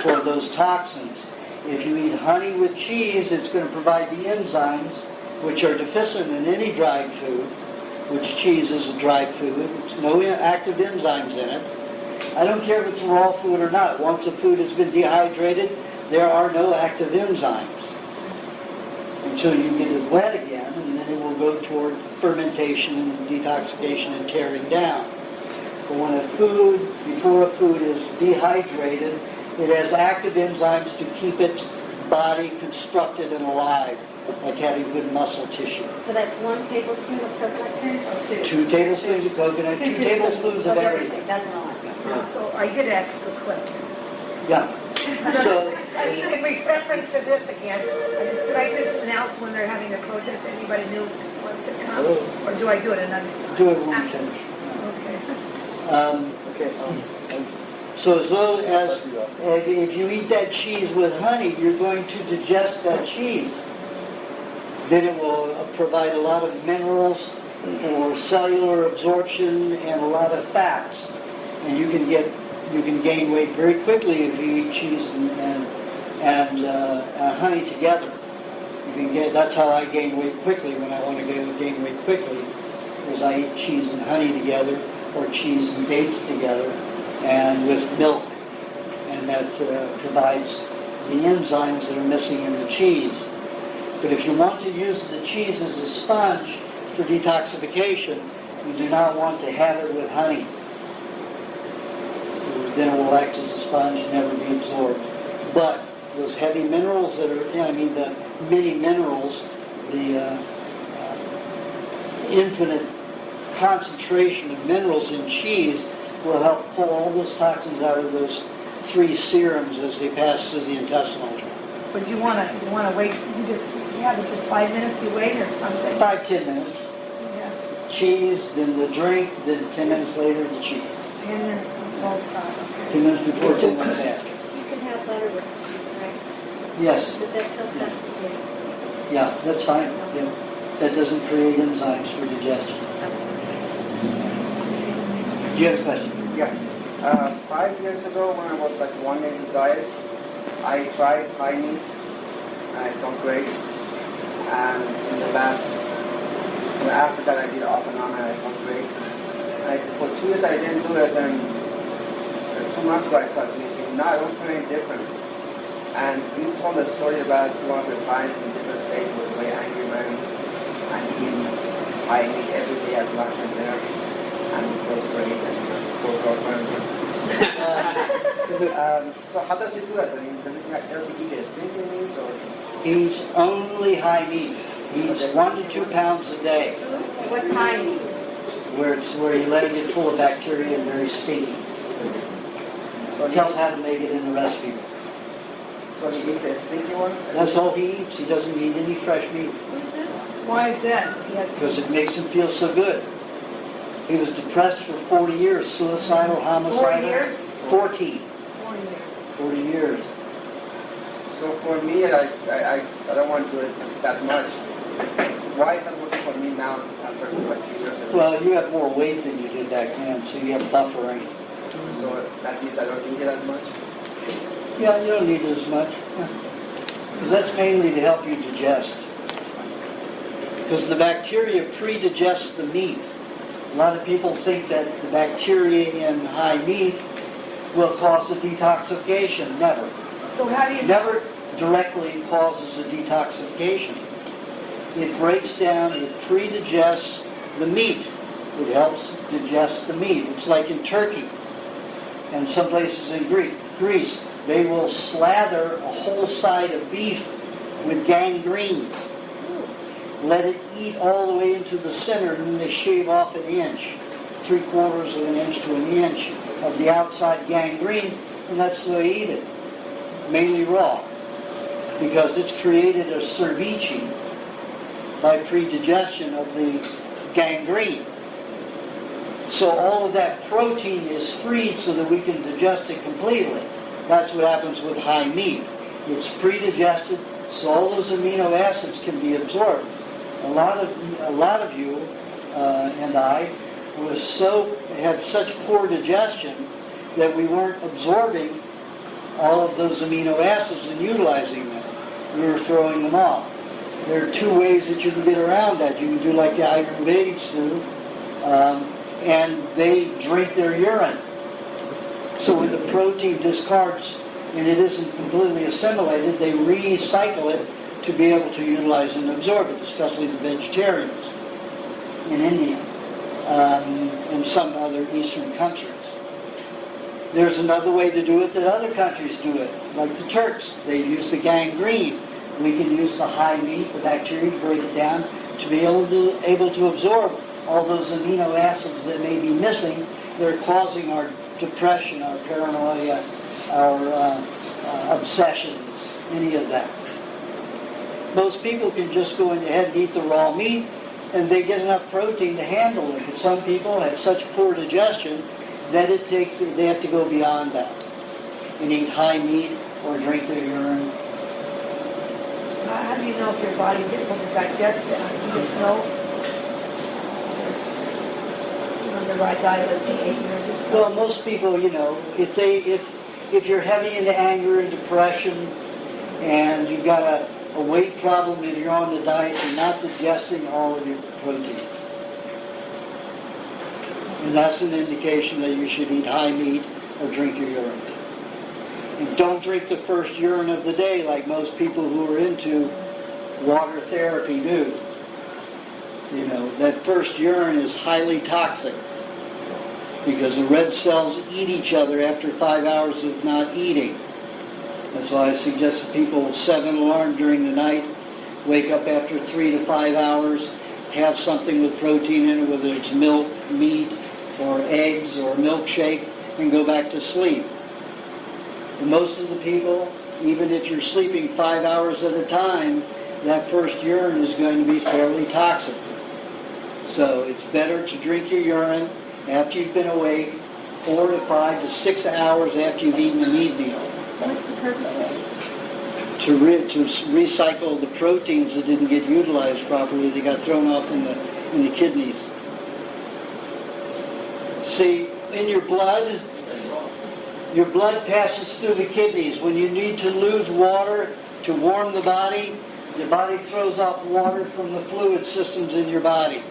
for those toxins. If you eat honey with cheese, it's going to provide the enzymes, which are deficient in any dried food, which cheese is a dried food. It's no active enzymes in it. I don't care if it's raw food or not. Once a food has been dehydrated, there are no active enzymes until you get it wet again, and then it will go toward fermentation and detoxification and tearing down. But when a food, before a food is dehydrated, it has active enzymes to keep its body constructed and alive, like having good muscle tissue. So that's 1 tablespoon of coconut cream or 2? 2 tablespoons of coconut, 2 tablespoons of everything. That's all I got. So I did ask a good question. Yeah. So, In reference to this again, could I just announce when they're having a protest, anybody new wants to come? Or do I do it another time? do it when we finish. Okay. So as long as, if you eat that cheese with honey, you're going to digest that cheese. Then it will provide a lot of minerals for cellular absorption and a lot of fats. And you can gain weight very quickly if you eat cheese and honey together. That's how I gain weight quickly when I want to gain weight quickly, is I eat cheese and honey together, or cheese and dates together, and with milk, and that provides the enzymes that are missing in the cheese. But if you want to use the cheese as a sponge for detoxification, you do not want to have it with honey. Then it will act as a sponge and never be absorbed. But those heavy minerals that are, the many minerals, the infinite concentration of minerals in cheese will help pull all those toxins out of those 3 serums as they pass through the intestinal tract. But you want to wait, you have it just 5 minutes, you wait or something? 5-10 minutes. Yeah. Cheese, then the drink, then 10 minutes later the cheese. 10 minutes before the side, okay. 10 minutes before, 10 minutes after. You can have butter with cheese, right? Yes. But that's so constipating. Yeah, that's fine. Yeah. That doesn't create enzymes for digestion. Do you have a question? Yeah. 5 years ago, when I was like 1 day to diet, I tried high meat, and I felt great. And after that, I did off and on, and I felt great. For 2 years, I didn't do it, and 2 months ago, I started doing it. Now I don't feel any difference. And you told a story about one of your clients in a different state who was a very angry man, and he eats high meat every day as lunch and dinner, and it was great, and poor girlfriends. So how does he do it? I mean, does he eat a stinky meat or? He eats only high meat. He eats 1 to 2 pounds a day, What's high meat? where you let it get full of bacteria and very stinky. So He tells how to make it in the recipe. So he eats a stinky one? That's all he eats. He doesn't eat any fresh meat Why is that? because it makes him feel so good. He was depressed for 40 years, suicidal, homicidal. 4 years? 14. 4 years. 40 years. So for me, I don't want to do it that much. Why is that working for me now after like 3 years ago? Well, you have more weight than you did back then, so you have buffering. So that means I don't need it as much? Yeah, you don't need as much. Because that's mainly to help you digest. Because the bacteria pre-digest the meat. A lot of people think that the bacteria in high meat will cause a detoxification. Never. So how do you Never directly causes a detoxification. It breaks down, it pre-digests the meat. It helps digest the meat. It's like in Turkey and some places in Greece. They will slather a whole side of beef with gangrene. Let it eat all the way into the center, and then they shave off an inch, 3/4 of an inch to an inch of the outside gangrene, and that's the way they eat it. Mainly raw. Because it's created a cervici by predigestion of the gangrene. So all of that protein is freed so that we can digest it completely. That's what happens with high meat. It's pre-digested, so all those amino acids can be absorbed. A lot of you and I had such poor digestion that we weren't absorbing all of those amino acids and utilizing them. We were throwing them off. There are 2 ways that you can get around that. You can do like the Ayurvedics do, and they drink their urine. So when the protein discards and it isn't completely assimilated, they recycle it to be able to utilize and absorb it, especially the vegetarians in India and some other Eastern countries. There's another way to do it that other countries do it, like the Turks. They use the gangrene. We can use the high meat, the bacteria, to break it down to be able to absorb all those amino acids that may be missing. They're causing our depression, our paranoia, our obsessions, any of that. Most people can just go ahead and eat the raw meat, and they get enough protein to handle it. But some people have such poor digestion that they have to go beyond that and eat high meat or drink their urine. How do you know if your body's able to digest it? You just know on the right diet, let's say 8 years or so. Well, most people, if you're heavy into anger and depression, and you've got a weight problem and you're on the diet, you're not digesting all of your protein. And that's an indication that you should eat high meat or drink your urine. And don't drink the first urine of the day like most people who are into water therapy do. That first urine is highly toxic because the red cells eat each other after 5 hours of not eating. That's why I suggest that people set an alarm during the night, wake up after 3 to 5 hours, have something with protein in it, whether it's milk, meat, or eggs, or a milkshake, and go back to sleep. And most of the people, even if you're sleeping 5 hours at a time, that first urine is going to be fairly toxic. So it's better to drink your urine after you've been awake 4 to 5 to 6 hours after you've eaten a meat meal. What's the purpose of this? To recycle the proteins that didn't get utilized properly. They got thrown off in the kidneys. See, in your blood passes through the kidneys. When you need to lose water to warm the body throws off water from the fluid systems in your body.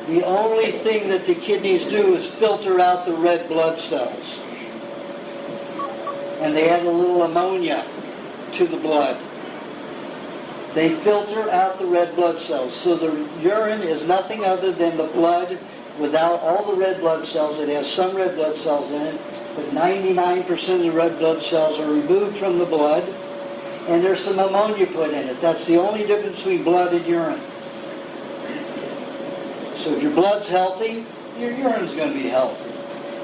The only thing that the kidneys do is filter out the red blood cells. And they add a little ammonia to the blood. They filter out the red blood cells. So the urine is nothing other than the blood without all the red blood cells. It has some red blood cells in it, but 99% of the red blood cells are removed from the blood, and there's some ammonia put in it. That's the only difference between blood and urine. So if your blood's healthy, your urine's going to be healthy.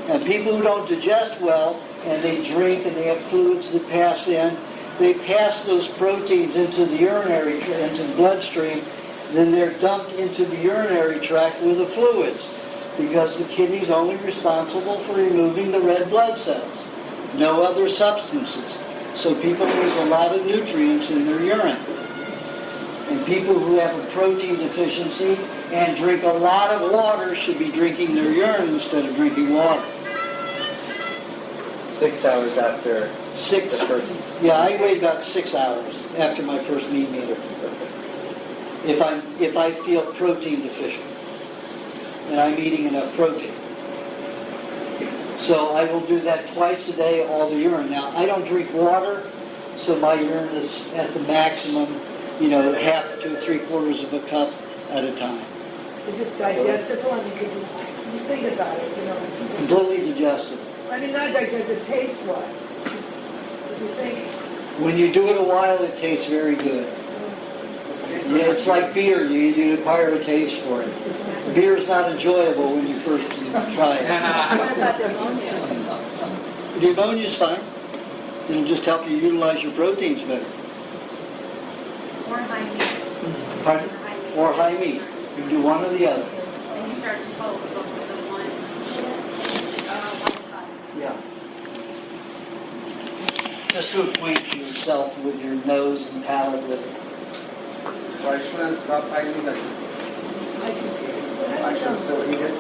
And people who don't digest well, and they drink and they have fluids that pass in, they pass those proteins into the into the bloodstream, then they're dumped into the urinary tract with the fluids, because the kidney's only responsible for removing the red blood cells, no other substances. So people lose a lot of nutrients in their urine. And people who have a protein deficiency and drink a lot of water should be drinking their urine instead of drinking water. 6 hours after the first. Yeah, I wait about 6 hours after my first meat meal. If I feel protein deficient and I'm eating enough protein. So I will do that twice a day, all the urine. Now, I don't drink water, so my urine is at the maximum, half to 3/4 of a cup at a time. Is it digestible? I mean, could you think about it, Completely digestible. I mean, not digestible, taste-wise. What do you think? When you do it a while, it tastes very good. Yeah, it's like beer. You acquire a taste for it. Beer is not enjoyable when you first try it. What about the ammonia? The ammonia is fine. It'll just help you utilize your proteins better. Or high meat. Pardon? Or high meat. You can do one or the other. And you start slow with the one side. Yeah. Just to acquaint yourself with your nose and palate with it. So I shouldn't stop eating that. I should still eat it.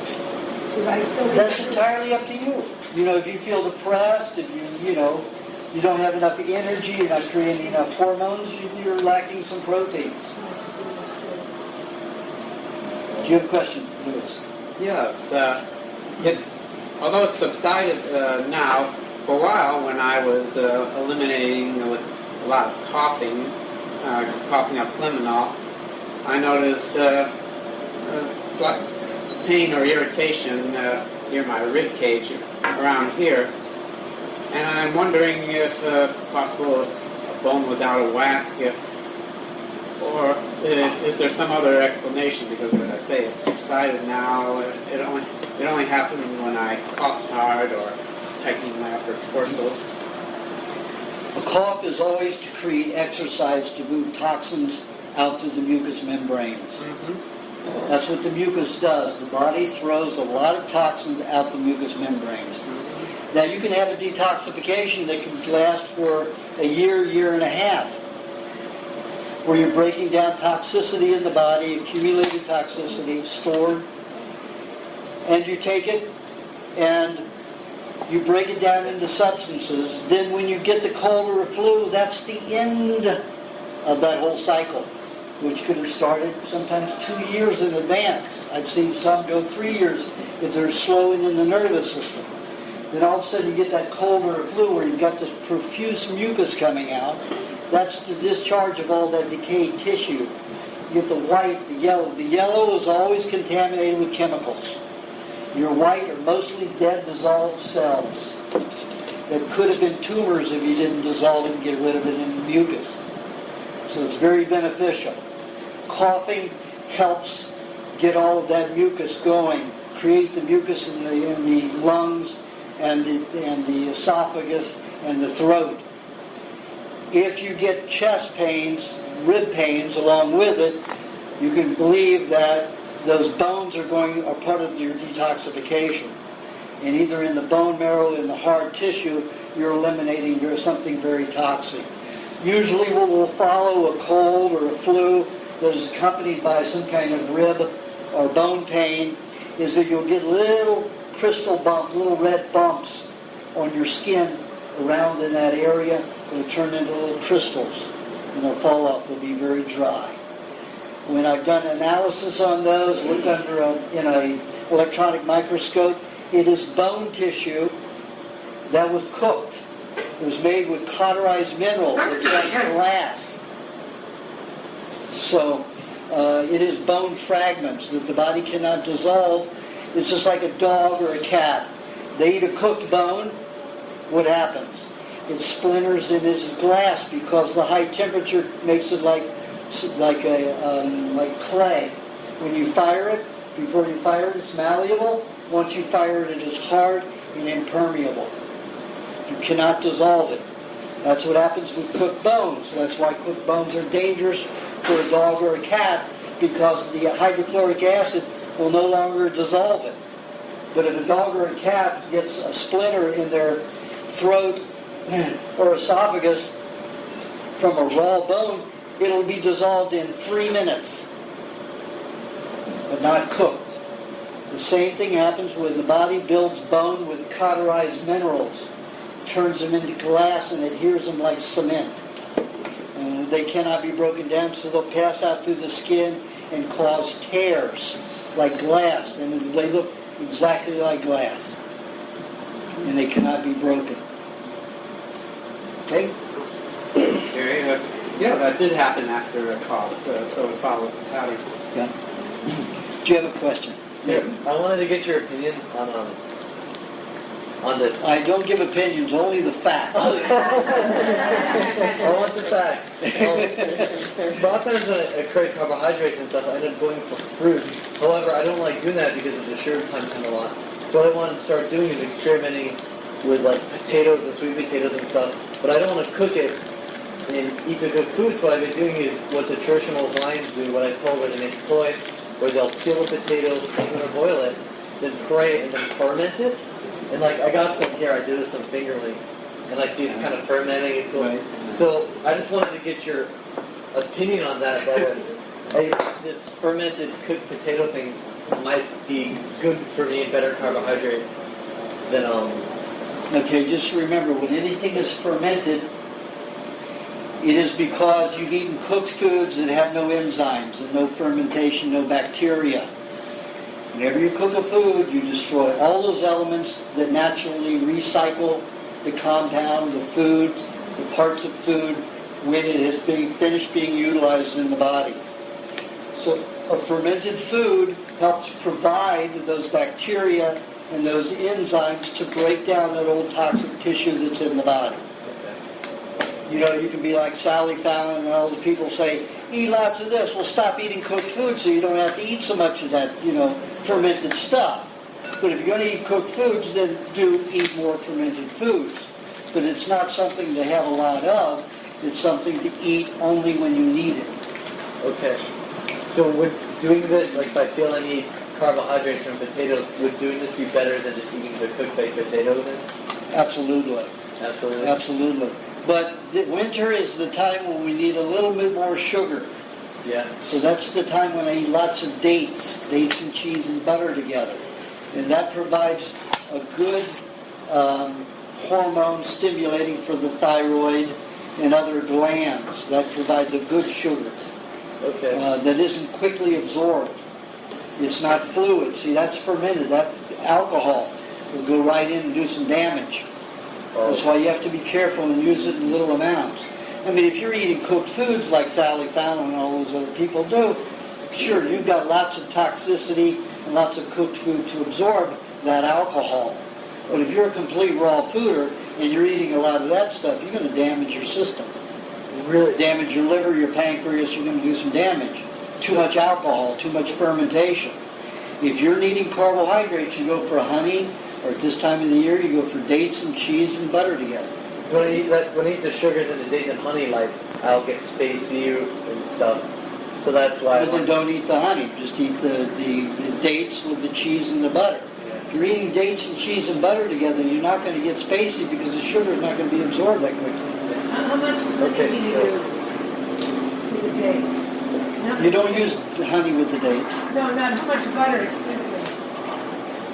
Should I still eat That's it? entirely up to you. If you feel depressed, if you don't have enough energy, you're not creating enough hormones, you're lacking some proteins. Do you have a question, Lewis? Yes, although it's subsided now, for a while when I was eliminating with a lot of coughing up Flemonol, I noticed slight pain or irritation near my rib cage around here, and I'm wondering if possible a bone was out of whack, or is there some other explanation? Because as I say, it's subsided now. It only happened when I coughed hard or was tightening my upper torso. A cough is always to create exercise to move toxins out through the mucous membranes. Mm-hmm. That's what the mucus does. The body throws a lot of toxins out the mucous membranes. Mm-hmm. Now you can have a detoxification that can last for a year and a half, where you're breaking down toxicity in the body, accumulated toxicity, stored, and you take it and you break it down into substances. Then when you get the cold or a flu, that's the end of that whole cycle, which could have started sometimes 2 years in advance. I've seen some go 3 years if they're slowing in the nervous system. Then all of a sudden you get that cold or a flu where you've got this profuse mucus coming out. That's the discharge of all that decayed tissue. You get the white, the yellow. The yellow is always contaminated with chemicals. Your white are mostly dead, dissolved cells that could have been tumors if you didn't dissolve it and get rid of it in the mucus. So it's very beneficial. Coughing helps get all of that mucus going, create the mucus in the lungs and the esophagus and the throat. If you get chest pains, rib pains along with it, you can believe that those bones are part of your detoxification. And either in the bone marrow, in the hard tissue, you're eliminating something very toxic. Usually what will follow a cold or a flu that is accompanied by some kind of rib or bone pain is that you'll get little crystal bumps, little red bumps on your skin around in that area. It'll turn into little crystals and they'll fall off. They'll be very dry. When I've done analysis on those, looked under in an electronic microscope, it is bone tissue that was cooked. It was made with cauterized minerals. It's like glass. So it is bone fragments that the body cannot dissolve. It's just like a dog or a cat. They eat a cooked bone. What happens? It splinters and is glass because the high temperature makes it like clay. When you fire it, before you fire it, it's malleable. Once you fire it, it is hard and impermeable. You cannot dissolve it. That's what happens with cooked bones. That's why cooked bones are dangerous for a dog or a cat, because the hydrochloric acid will no longer dissolve it. But if a dog or a cat gets a splinter in their throat or esophagus from a raw bone, it'll be dissolved in 3 minutes, but not cooked. The same thing happens when the body builds bone with cauterized minerals, turns them into glass and adheres them like cement. And they cannot be broken down, so they'll pass out through the skin and cause tears like glass, and they look exactly like glass, and they cannot be broken. Okay? Okay, yeah, that did happen after a cough, so it follows the pattern. Yeah. Do you have a question? Yeah. I wanted to get your opinion on this. I don't give opinions, only the facts. I want the facts. A lot of times when I crave carbohydrates and stuff, I end up going for fruit. However, I don't like doing that because of the sugar content a lot. So what I want to start doing is experimenting with like potatoes and sweet potatoes and stuff. But I don't want to cook it and eat the cooked foods. What I've been doing is what the traditional Hawaiians do, what I call where they make poi, where they'll peel the potatoes, steam it or boil it, then pray and then ferment it. And like I got some here, I did with some fingerlings, and like see it's kind of fermenting. It's cool. Right. So I just wanted to get your opinion on that. This fermented cooked potato thing might be good for me and better carbohydrate than Okay, just remember, when anything is fermented, it is because you've eaten cooked foods that have no enzymes and no fermentation, no bacteria. Whenever you cook a food, you destroy all those elements that naturally recycle the compound, the food, the parts of food, when it has been finished being utilized in the body. So a fermented food helps provide those bacteria and those enzymes to break down that old toxic tissue that's in the body. You know, you can be like Sally Fallon and all the people say, eat lots of this. Well, stop eating cooked food so you don't have to eat so much of that, fermented stuff. But if you're going to eat cooked foods, then do eat more fermented foods. But it's not something to have a lot of. It's something to eat only when you need it. Okay. So would doing this, like if I feel I need carbohydrates from potatoes, would doing this be better than just eating the cooked baked potato then? Absolutely. Absolutely. Absolutely. But the winter is the time when we need a little bit more sugar. Yeah. So that's the time when I eat lots of dates and cheese and butter together. And that provides a good hormone stimulating for the thyroid and other glands. That provides a good sugar. Okay. That isn't quickly absorbed. It's not fluid. See, that's fermented. That alcohol will go right in and do some damage. Oh. That's why you have to be careful and use it in little amounts. I mean, if you're eating cooked foods like Sally Fallon and all those other people do, sure, you've got lots of toxicity and lots of cooked food to absorb that alcohol. But if you're a complete raw fooder and you're eating a lot of that stuff, you're going to damage your system. Really damage your liver, your pancreas, you're going to do some damage. Too much alcohol, too much fermentation. If you're needing carbohydrates, you go for honey, or at this time of the year, you go for dates and cheese and butter together. When I eat the sugars and the dates and honey, like I'll get spacey and stuff. So that's why. But then don't eat the honey. Just eat the dates with the cheese and the butter. Yeah. If you're eating dates and cheese and butter together, you're not going to get spacey because the sugar is not going to be absorbed that quickly. How much honey do you use for the dates? You don't use honey with the dates. No, not how much butter, excuse me.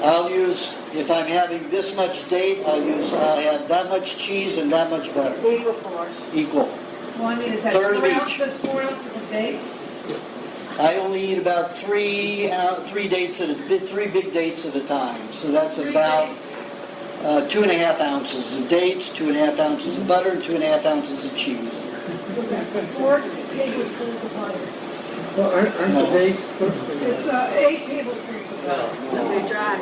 I'll use, if I'm having this much date, I'll have that much cheese and that much butter. Equal portion. Equal. Well, I mean, is that Third of 4 each. ounces, 4 ounces of dates? I only eat about three big dates at a time. So that's Three about dates. 2.5 ounces of dates, 2.5 ounces of butter, and 2.5 ounces of cheese. So that's 4 tablespoons of butter. Well, aren't the dates cooked? It's 8 tablespoons of butter. They're dry.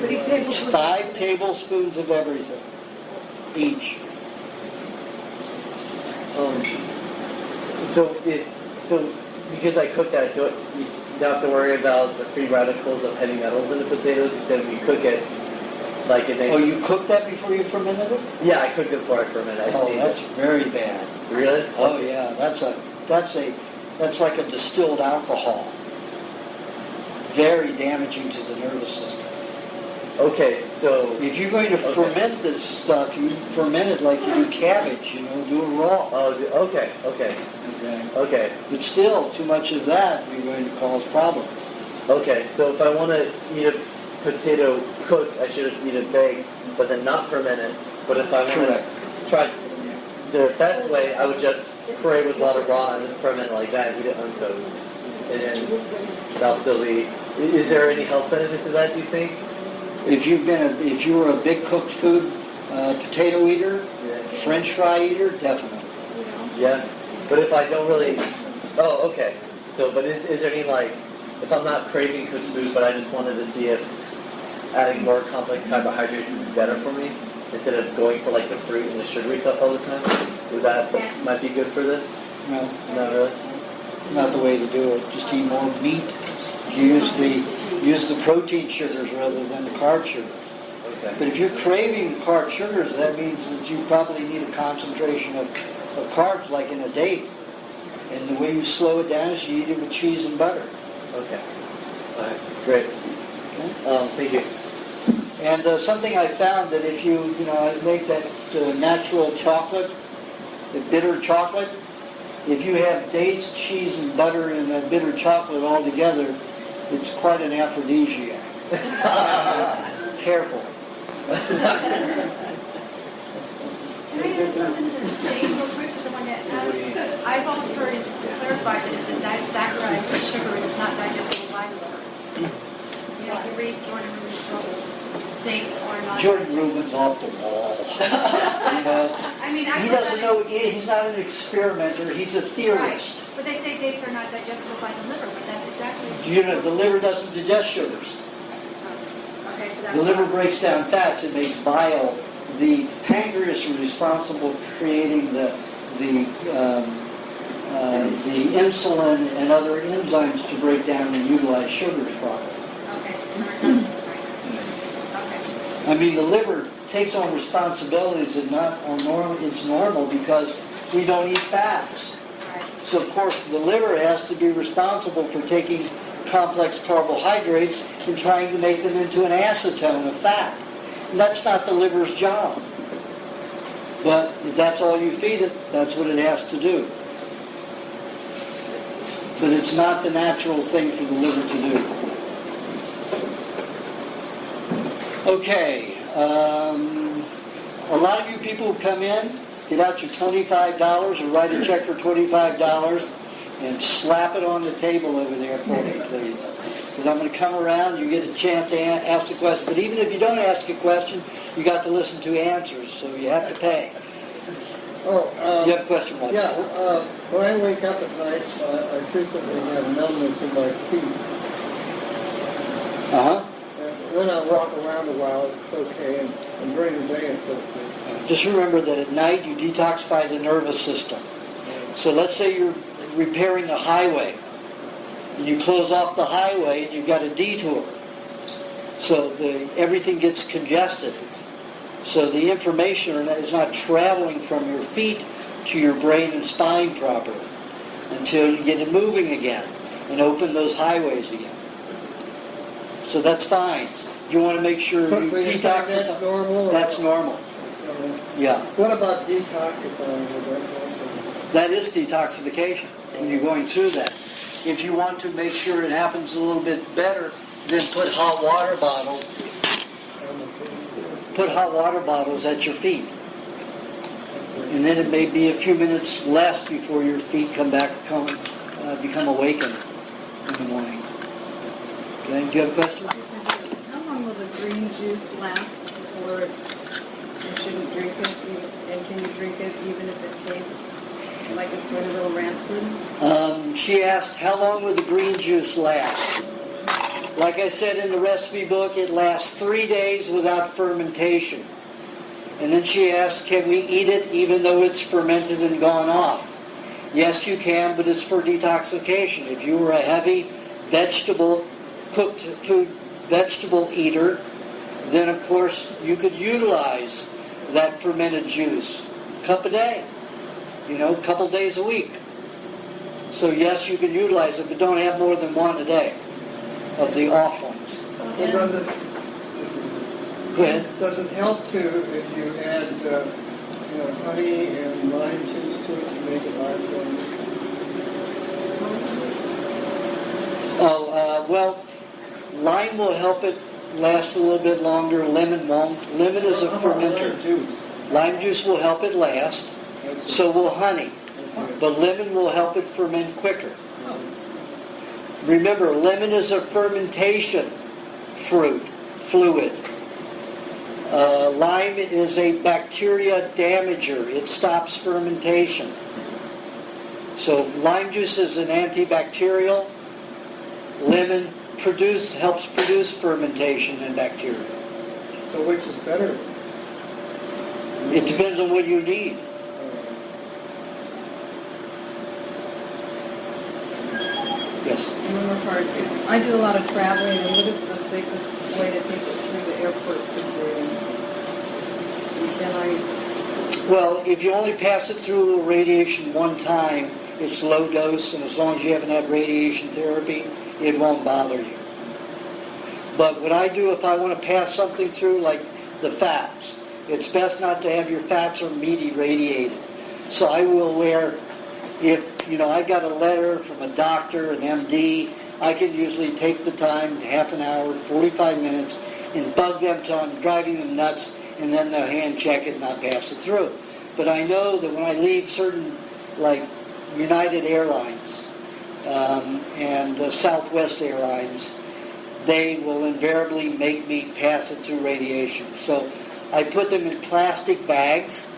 3 tablespoons. 5 tablespoons of everything each. So because I cook that, you don't have to worry about the free radicals of heavy metals in the potatoes. You said when you cook it, like it makes. Oh, you cooked that before you fermented it? Yeah, I cooked it before I fermented. I Oh, steamed that's it. very bad. Really? Oh yeah, that's like a distilled alcohol. Very damaging to the nervous system. Okay, so If you're going to ferment this stuff, you ferment it like you do cabbage, do it raw. okay. Okay. But still, too much of that, you're going to cause problems. Okay, so if I want to eat a potato cooked, I should just eat it baked, but then not ferment it. But if I want Correct. to try the best way, I would just puree with water raw and then ferment it like that and eat it uncooked. And then that'll still be. Is there any health benefit to that, do you think? If you were a big cooked food potato eater, Yeah. French fry eater, definitely. Yeah. But if I don't really. Oh, okay. So, but is there any if I'm not craving cooked food, but I just wanted to see if adding more complex carbohydrates would be better for me instead of going for the fruit and the sugary stuff all the time, might be good for this? No, Not really. not the way to do it. Just eat more meat. Use the protein sugars rather than the carb sugars. Okay. But if you're craving carb sugars, that means that you probably need a concentration of carbs like in a date. And the way you slow it down is you eat it with cheese and butter. Okay. All right. Great. Okay? Thank you. And something I found that if you make that natural chocolate, the bitter chocolate, if you have dates, cheese, and butter and that bitter chocolate all together, it's quite an aphrodisiac. Careful. Can I add something to the date real quick? Because I want to ask. I've always heard it clarified that it's a disaccharide sugar and it's not digestible by the liver. If you read Jordan Rubin's book, dates are not. Jordan Rubin's off the wall. I mean, He doesn't know. He's not an experimenter. He's a theorist. Right. But they say dates are not digestible by the liver, but that's exactly. The liver doesn't digest sugars. Okay, so that's. The liver breaks down fats. It makes bile. The pancreas is responsible for creating the insulin and other enzymes to break down and utilize sugars properly. Okay. I mean, the liver takes on responsibilities and it's normal because we don't eat fats. So, of course, the liver has to be responsible for taking complex carbohydrates and trying to make them into an acetone, a fat. And that's not the liver's job. But if that's all you feed it, that's what it has to do. But it's not the natural thing for the liver to do. Okay. A lot of you people who come in, get out your $25 or write a check for $25 and slap it on the table over there for me, please. Because I'm going to come around, you get a chance to ask the question. But even if you don't ask a question, you got to listen to answers, so you have to pay. You have a question, Roger? Yeah, when I wake up at night, I frequently have numbness in my feet. Uh-huh. And then I walk around a while, it's okay, and during the day it's okay. Just remember that at night you detoxify the nervous system. So let's say you're repairing a highway, and you close off the highway and you've got a detour. So everything gets congested. So the information is not traveling from your feet to your brain and spine properly until you get it moving again and open those highways again. So that's fine. You want to make sure you detoxify. That's normal? That's normal. Yeah. What about detoxifying? That is detoxification when you're going through that. If you want to make sure it happens a little bit better, then put hot water bottles at your feet. And then it may be a few minutes less before your feet become awakened in the morning. Okay, do you have a question? How long will the green juice last therefore you shouldn't drink it, and can you drink it even if it tastes like it's going a little rancid? She asked, how long will the green juice last? Like I said in the recipe book, it lasts 3 days without fermentation. And then she asked, can we eat it even though it's fermented and gone off? Yes, you can, but it's for detoxification. If you were a heavy vegetable, cooked food vegetable eater, then of course you could utilize that fermented juice. A cup a day, a couple days a week. So yes, you can utilize it, but don't have more than one a day of the off ones. Well, Go ahead. does it help to if you add honey and lime juice to it to make it last longer? Well, lime will help it last a little bit longer. Lemon won't. Lemon is a fermenter. Lime juice will help it last. So will honey. But lemon will help it ferment quicker. Remember, lemon is a fermentation fluid. Lime is a bacteria damager. It stops fermentation. So lime juice is an antibacterial. Lemon helps produce fermentation and bacteria. So which is better? It depends on what you need. Yes. One more part. I do a lot of traveling, and what is the safest way to take it through the airport security? Can I? Well, if you only pass it through radiation one time, it's low dose, and as long as you haven't had radiation therapy, it won't bother you. But what I do if I want to pass something through, like the fats, it's best not to have your fats or meat irradiated. So I will wear, if I got a letter from a doctor, an MD, I can usually take the time, half an hour, 45 minutes, and bug them till I'm driving them nuts, and then they'll hand check it and I'll pass it through. But I know that when I leave certain, like United Airlines and Southwest Airlines, they will invariably make me pass it through radiation. So I put them in plastic bags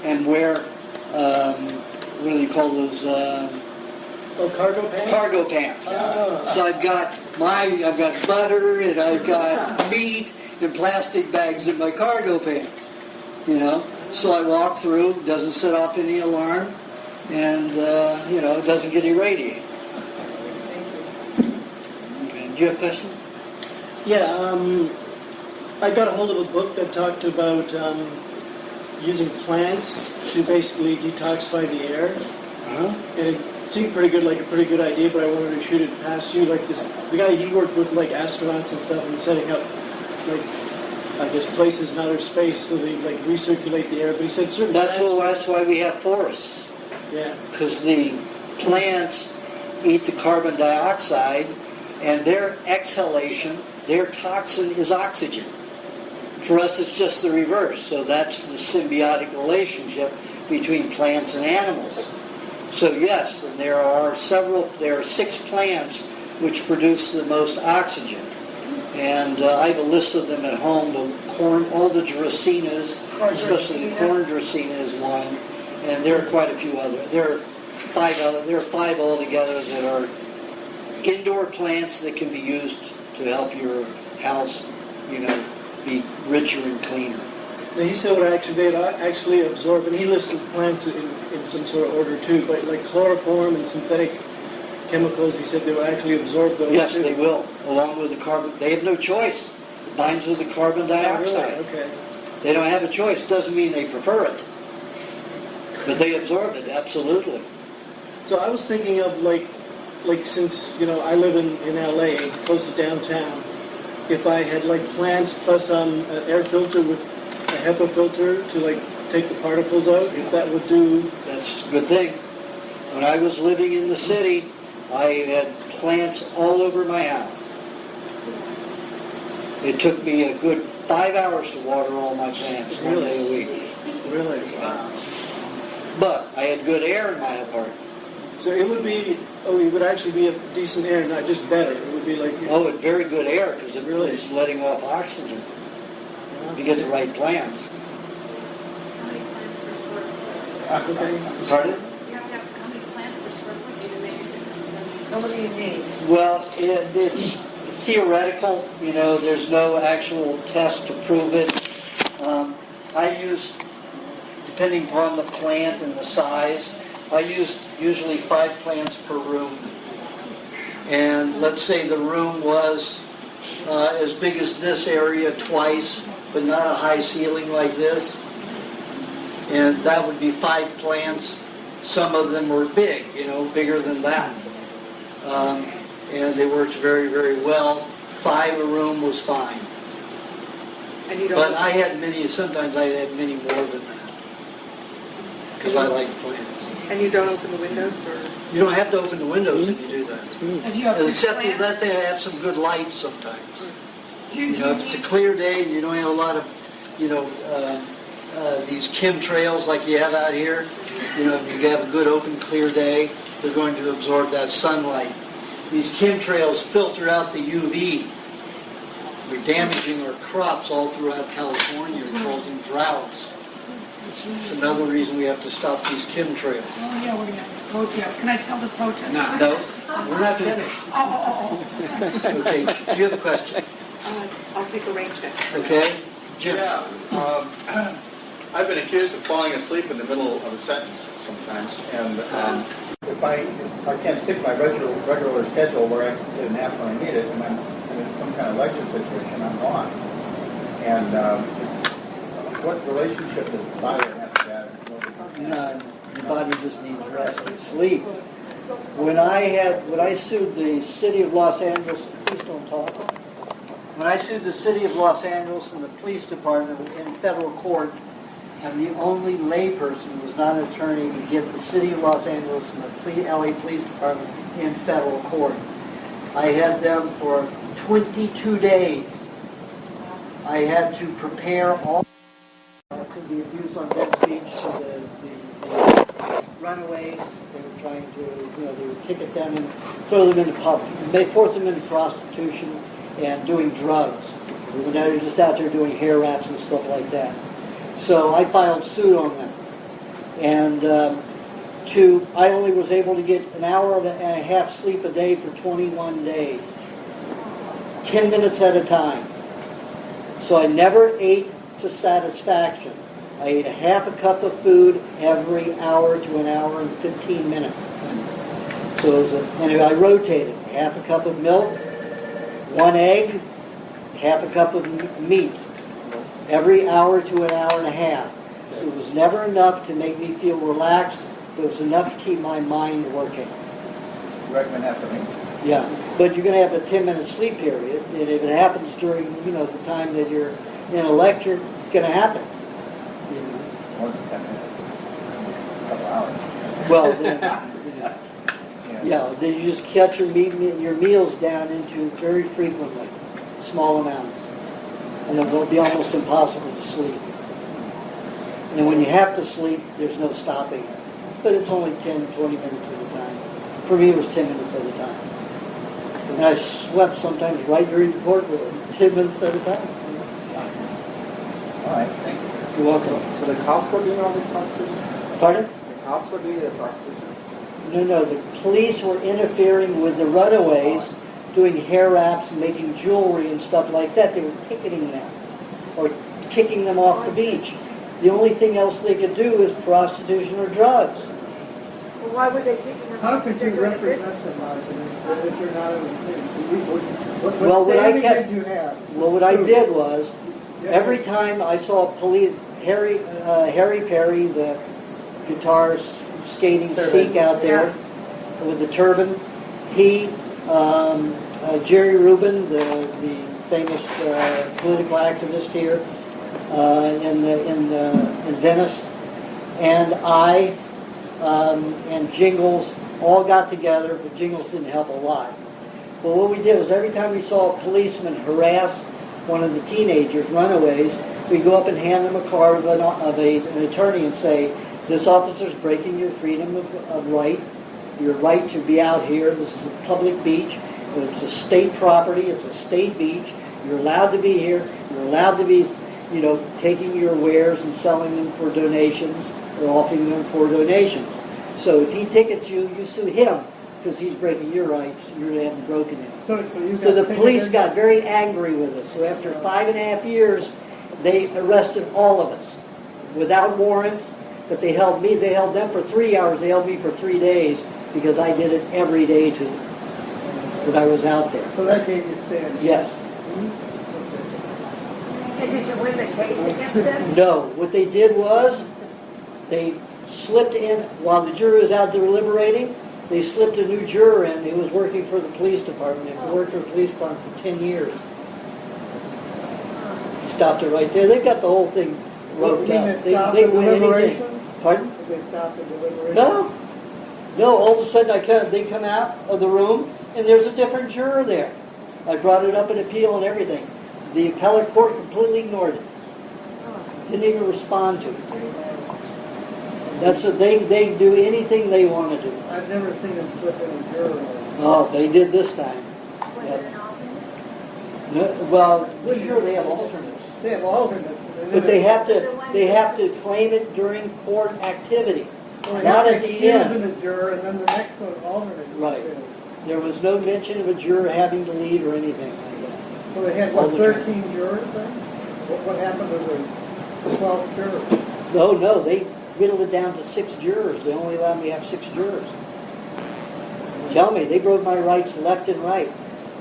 and wear, what do you call those? Cargo pants? Cargo pants. So I've got butter and I've got meat in plastic bags in my cargo pants. So I walk through, doesn't set off any alarm, and it doesn't get irradiated. Okay. Do you have a question? Yeah, I got a hold of a book that talked about using plants to basically detoxify the air. And it seemed pretty good, like a pretty good idea, but I wanted to shoot it past you. Like the guy, he worked with like astronauts and stuff and setting up like I guess places in outer space so they like recirculate the air. But he said certain that's why we have forests. Yeah. Because the plants eat the carbon dioxide, and their exhalation, their toxin is oxygen. For us, it's just the reverse. So that's the symbiotic relationship between plants and animals. So yes, and there are 6 plants which produce the most oxygen. And I have a list of them at home. All the dracaenas, especially the corn dracaena is one, and there are quite a few other. There are 5 altogether that are indoor plants that can be used to help your house, be richer and cleaner. Now he said they actually absorb, and he listed plants in some sort of order too, but like chloroform and synthetic chemicals, he said they will actually absorb those. Yes, too. they will, along with the carbon. They have no choice. It binds with the carbon dioxide. Oh, really? Okay. They don't have a choice. It doesn't mean they prefer it, but they absorb it, absolutely. So I was thinking of like since I live in LA, close to downtown, if I had like plants plus an air filter with a HEPA filter to like take the particles out, if that would do. That's a good thing. When I was living in the city, I had plants all over my house. It took me a good 5 hours to water all my plants one day a week. Really? Wow. But I had good air in my apartment. So it would actually be a decent air, not just better. It would be like... Very good air, because it really is letting off oxygen. if you get the right plants. How many plants per square foot? Pardon? You have to have how many plants per square foot to make a difference? How many you need? Well, it's theoretical. You know, there's no actual test to prove it. I use, depending upon the plant and the size, I use usually 5 plants per room. And let's say the room was as big as this area twice, but not a high ceiling like this. And that would be 5 plants. Some of them were big, you know, bigger than that. And they worked very, very well. 5 a room was fine. And you don't. But I had many, sometimes I had many more than that. Because I like plants. And you don't open the windows, or? You don't have to open the windows if you do that. If you have Except plants, that they have some good light sometimes. do You know, if it's a clear day and you don't have a lot of, you know, these chemtrails like you have out here, you know, if you have a good open clear day, they're going to absorb that sunlight. These chemtrails filter out the UV. We're damaging our crops all throughout California and causing droughts. It's another reason we have to stop these chemtrails. Oh, yeah, we're going to have a protest. Can I tell the protest? No, we're not finished. Okay, do you have a question? I'll take a rain check. Okay, Jim? Yeah, I've been accused of falling asleep in the middle of a sentence sometimes, and if I can't stick my regular schedule where I can get a nap when I need it, and I'm in some kind of lecture situation, I'm gone. And what relationship does the body have to that? None. The body just needs rest and sleep. When I sued the city of Los Angeles, please don't talk. When I sued the city of Los Angeles and the police department in federal court, I'm the only layperson who was not an attorney to get the city of Los Angeles and the LA Police Department in federal court. I had them for 22 days. I had to prepare all to the abuse on Venice Beach, to the runaways. They were trying to, you know, they would ticket them and throw them into public. They forced them into prostitution and doing drugs. And now they're just out there doing hair wraps and stuff like that. So I filed suit on them. And I only was able to get an hour and a half sleep a day for 21 days. 10 minutes at a time. So I never ate to satisfaction. I ate a half a cup of food every hour to an hour and 15 minutes. So it was anyway, I rotated. Half a cup of milk, 1 egg, half a cup of meat. Every hour to an hour and a half. So it was never enough to make me feel relaxed. It was enough to keep my mind working. You recommend that for me? Yeah, but you're going to have a 10-minute sleep period, and if it happens during, you know, the time that you're in a lecture, it's going to happen. You know? More than 10 minutes. A couple hours. Well, then, then you just cut your meals down into very frequently, small amounts, and it'll be almost impossible to sleep. And when you have to sleep, there's no stopping it. But it's only 10, 20 minutes at a time. For me, it was 10 minutes at a time. And I slept sometimes right during the courtroom, 10 minutes at a time. All right, thank you. You're welcome. So the cops were doing all this prostitution? Pardon? The cops were doing the prostitution? No, the police were interfering with the runaways, doing hair wraps and making jewelry and stuff like that. They were ticketing them or kicking them off the beach. The only thing else they could do is prostitution or drugs. Well, why would they take them? How could you represent them, Aajonus, if you're not in the city? Well, what I kept- did you have? Well, what I did was, every time I saw Harry Perry, the guitar skating Sikh out there with the turban, he, Jerry Rubin, the famous political activist here in Venice, and I and Jingles all got together, but Jingles didn't help a lot. But what we did was every time we saw a policeman harass one of the teenagers, runaways, we'd go up and hand them a card of an attorney and say, this officer's breaking your freedom of right, your right to be out here. This is a public beach. It's a state property. It's a state beach. You're allowed to be here. You're allowed to be you know, taking your wares and selling them for donations or offering them for donations. So if he tickets you, you sue him because he's breaking your rights. You haven't broken it. So The police got very angry with us. So after 5.5 years, they arrested all of us without warrant. But they held me. They held them for 3 hours. They held me for 3 days because I did it every day to them. But I was out there. So that gave you standing. Yes. And did you win the case against them? No. What they did was they slipped in while the jury was out there deliberating. They slipped a new juror in who was working for the police department. He worked for the police department for 10 years. Stopped it right there. They've got the whole thing roped out. They win anything. Pardon? Did they stop the deliberation? No. No, all of a sudden they come out of the room and there's a different juror there. I brought it up in appeal and everything. The appellate court completely ignored it. Didn't even respond to it. That's a, they do anything they want to do. I've never seen them slip in a juror. Oh, they did this time. Was Yep. it an alternate? No, well, sure they have alternates, They have alternates. but they have to claim it during court activity, Well, they not have at the excusing end. a juror, and then the next one alternate. Right. There was no mention of a juror having to leave or anything like that. So they had, All what, the 13 jurors then? What happened to the 12 jurors? No, they whittled it down to 6 jurors. They only allowed me to have 6 jurors. Tell me, they broke my rights left and right.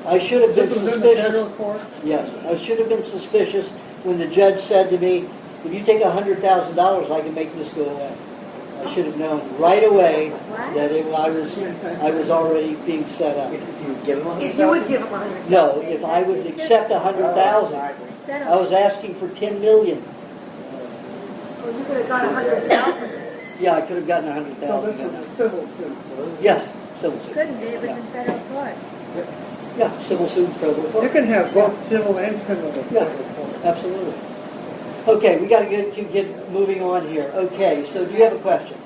I should have been This was in the suspicious. federal court? Yes, I should have been suspicious when the judge said to me, if you take $100,000, I can make this go away. I should have known right away that I was already being set up. If you would give them $100,000. No, if I would accept $100,000, I was asking for $10 million. Well, you could have got $100,000. Yeah, I could have gotten So this was $100,000. a civil suit? Yes, civil suit. Couldn't be, it was in federal court. Yeah, civil suit, federal You court. can have both civil and criminal in Yeah. federal court. Absolutely. Okay, we got to get moving on here. Okay, so do you have a question?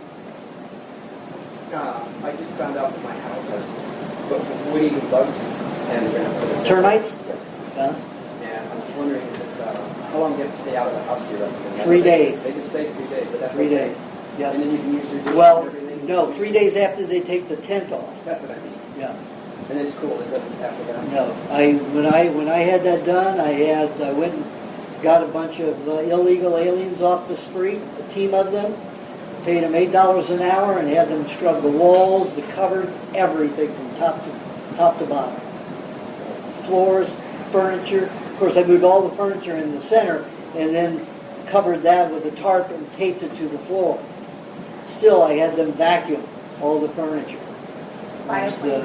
I just found out that my house has woody bugs and we're going to put Termites? Yes. Huh? And I was wondering if how long do you have to stay out of the house here? 3 days. They can stay 3 days, but that's 3 okay. days. Yeah. And then you can use your dishes Well, and everything? no, 3 days after they take the tent off. That's what I mean. Yeah. And it's cool, it doesn't have to go. No, when I had that done, I went and got a bunch of illegal aliens off the street, a team of them, paid them $8 an hour, and had them scrub the walls, the cupboards, everything from top to bottom. Floors, furniture. Of course, I moved all the furniture in the center, and then covered that with a tarp and taped it to the floor. Still, I had them vacuum all the furniture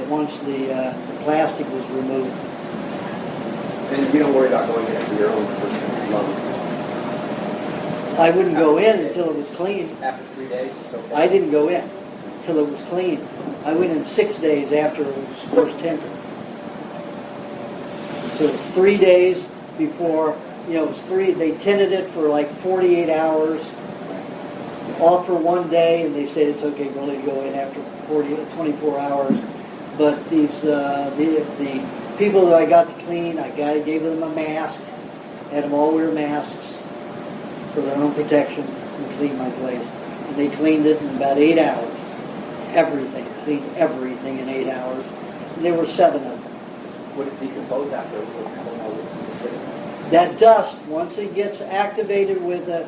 once the plastic was removed. And you don't worry about going in for your own personal loan. I wouldn't go in until it was clean. After 3 days, it's okay. I didn't go in until it was clean. I went in 6 days after it was first tinted. So it was 3 days before, it was they tinted it for like 48 hours, off for 1 day, and they said it's okay really to go in after 24 hours. But these, the people that I got to clean, I gave them a mask, had them all wear masks for their own protection, and clean my place. And they cleaned it in about 8 hours. Everything, cleaned everything in 8 hours. And there were 7 of them. Would it decompose after? I don't know. That dust, once it gets activated with a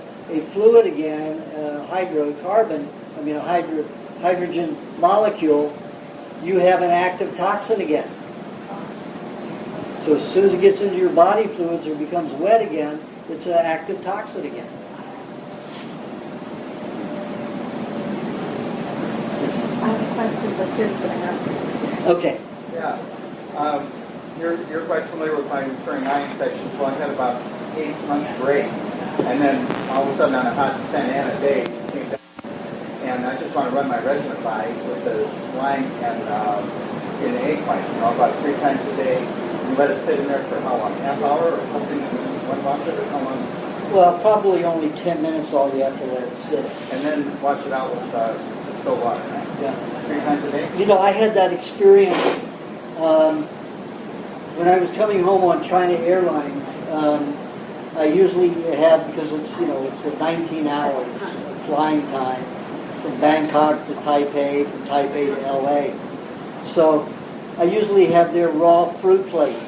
fluid again, hydrogen molecule, you have an active toxin again. So as soon as it gets into your body fluids or becomes wet again, it's an active toxin again. I have a question, but here's what I have. Okay. Yeah. You're quite familiar with my recurring eye infections. Well, I had about 8 months break, and then all of a sudden on a hot Santa Ana day, it came back. And I just want to run my regimen by with the lime and in the egg white, about 3 times a day, and let it sit in there for how long? Half hour or something, and then one wash it, or how long? Well, probably only 10 minutes all you have to let it sit. And then wash it out with still water, right? Yeah. 3 times a day? I had that experience when I was coming home on China Airlines. I usually have, because it's, it's a 19-hour flying time from Bangkok to Taipei, from Taipei to LA. So I usually have their raw fruit plate.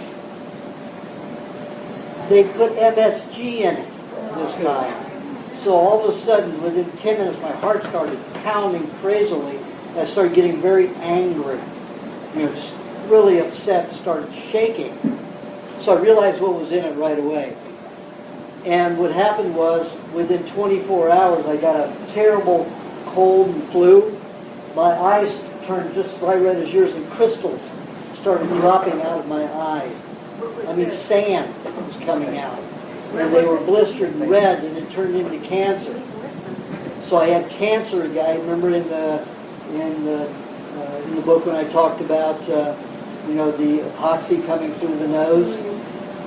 They put MSG in it this time. So all of a sudden, within 10 minutes, my heart started pounding crazily. I started getting very angry. Just really upset, started shaking. So I realized what was in it right away. And what happened was, within 24 hours, I got a terrible cold and flu. My eyes turned just bright red as yours, and crystals started dropping out of my eyes. I mean, sand was coming out. And they were blistered and red, and it turned into cancer. So I had cancer. I remember in the book when I talked about, the epoxy coming through the nose,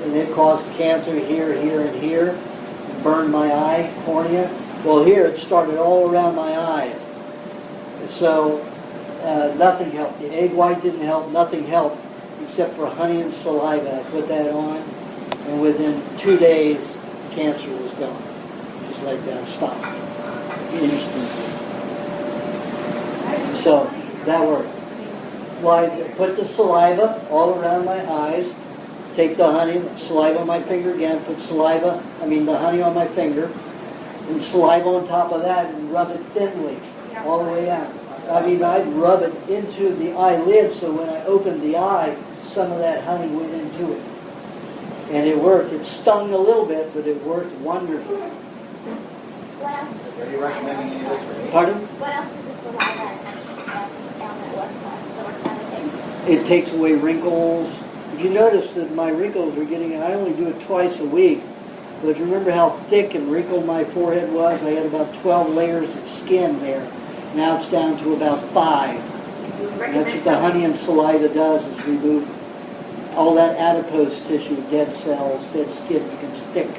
and it caused cancer here, here, and here, and burned my eye, cornea. Well, here it started all around my eyes. So nothing helped. The egg white didn't help. Nothing helped except for honey and saliva. I put that on, and within 2 days, cancer was gone. Just like that, stopped instantly. So that worked. Well, I put the saliva all around my eyes, take the honey, saliva on my finger again, put the honey on my finger, and saliva on top of that, and rub it thinly all the way out. I'd rub it into the eyelid, so when I opened the eye, some of that honey went into it. And it worked. It stung a little bit, but it worked wonderfully. Are you recommending any of this for me? Pardon? What else is the saliva and It takes away wrinkles. If you notice that my wrinkles are getting, I only do it twice a week, but if you remember how thick and wrinkled my forehead was, I had about 12 layers of skin there. Now it's down to about 5. And that's what the honey and saliva does, is remove all that adipose tissue, dead cells, dead skin becomes thick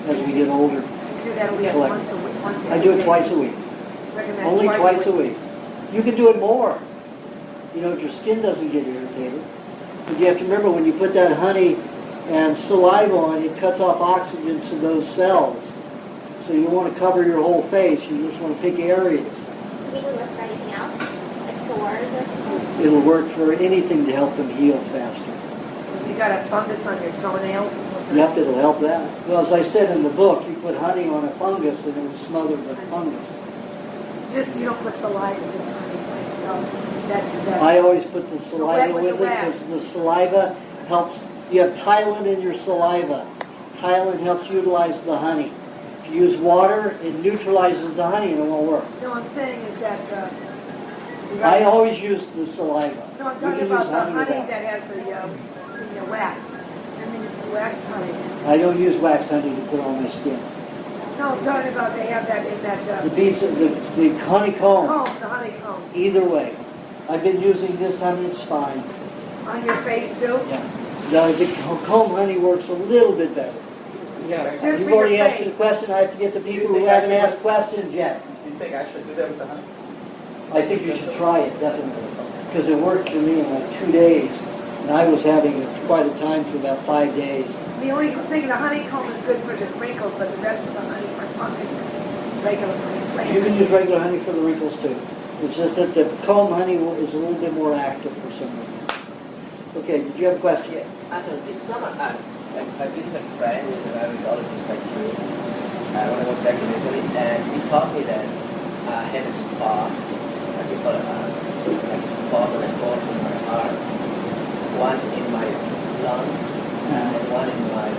as we get older. You do that only once a week? I do it twice a week. Recommend Only twice a week. You can do it more. If your skin doesn't get irritated. But you have to remember, when you put that honey and saliva on, it cuts off oxygen to those cells. So you want to cover your whole face. You just want to pick areas. Can you work for anything else? Like sores or something? It'll work for anything to help them heal faster. You got a fungus on your toenail? Yep, it'll help that. Well, as I said in the book, you put honey on a fungus and it will smother the fungus. You don't put saliva, just honey by itself. I always put the saliva with it because the saliva helps. You have Tylen in your saliva. Tylen helps utilize the honey. If you use water, it neutralizes the honey and it won't work. No, I'm saying is that... I always use the saliva. No, I'm talking about the honey that has the wax. I mean, wax honey. I don't use wax honey to put on my skin. No, I'm talking about they have that in that... The beads, the honeycomb. The honeycomb. Either way. I've been using this honey, it's fine. On your face, too? Yeah. The comb honey works a little bit better. Yeah. You've already answered the question. I have to get to people who haven't asked questions yet. Do you think I should do that with the honey? I think you should try it, definitely. Because it worked for me in like 2 days. And I was having quite a time for about 5 days. The only thing, the honeycomb is good for the wrinkles, but the rest of the honey are funky. Regular honey. You can use regular honey for the wrinkles too. It's just that the comb honey is a little bit more active for some reason. Okay, did you have a question? Yeah, Anton, this summer I visited a friend in a radiologist factory when I was back in Italy, and he told me that I had a spot, like a spot or a spot in my heart, one in my lungs, and one in my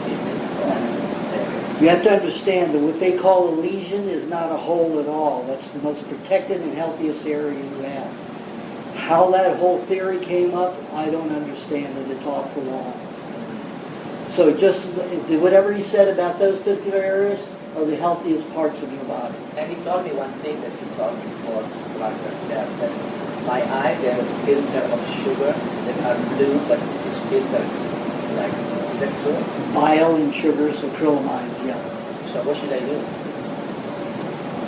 kidneys. You have to understand that what they call a lesion is not a hole at all. That's the most protected and healthiest area you have. How that whole theory came up, I don't understand it. It's awful long. So just whatever he said about those particular areas are the healthiest parts of your body. And he told me one thing that he told me before that my eye, they have a filter of sugar that are blue, but this filter, like, is that true? Bile and sugars, acrylamides, yeah. So what should I do?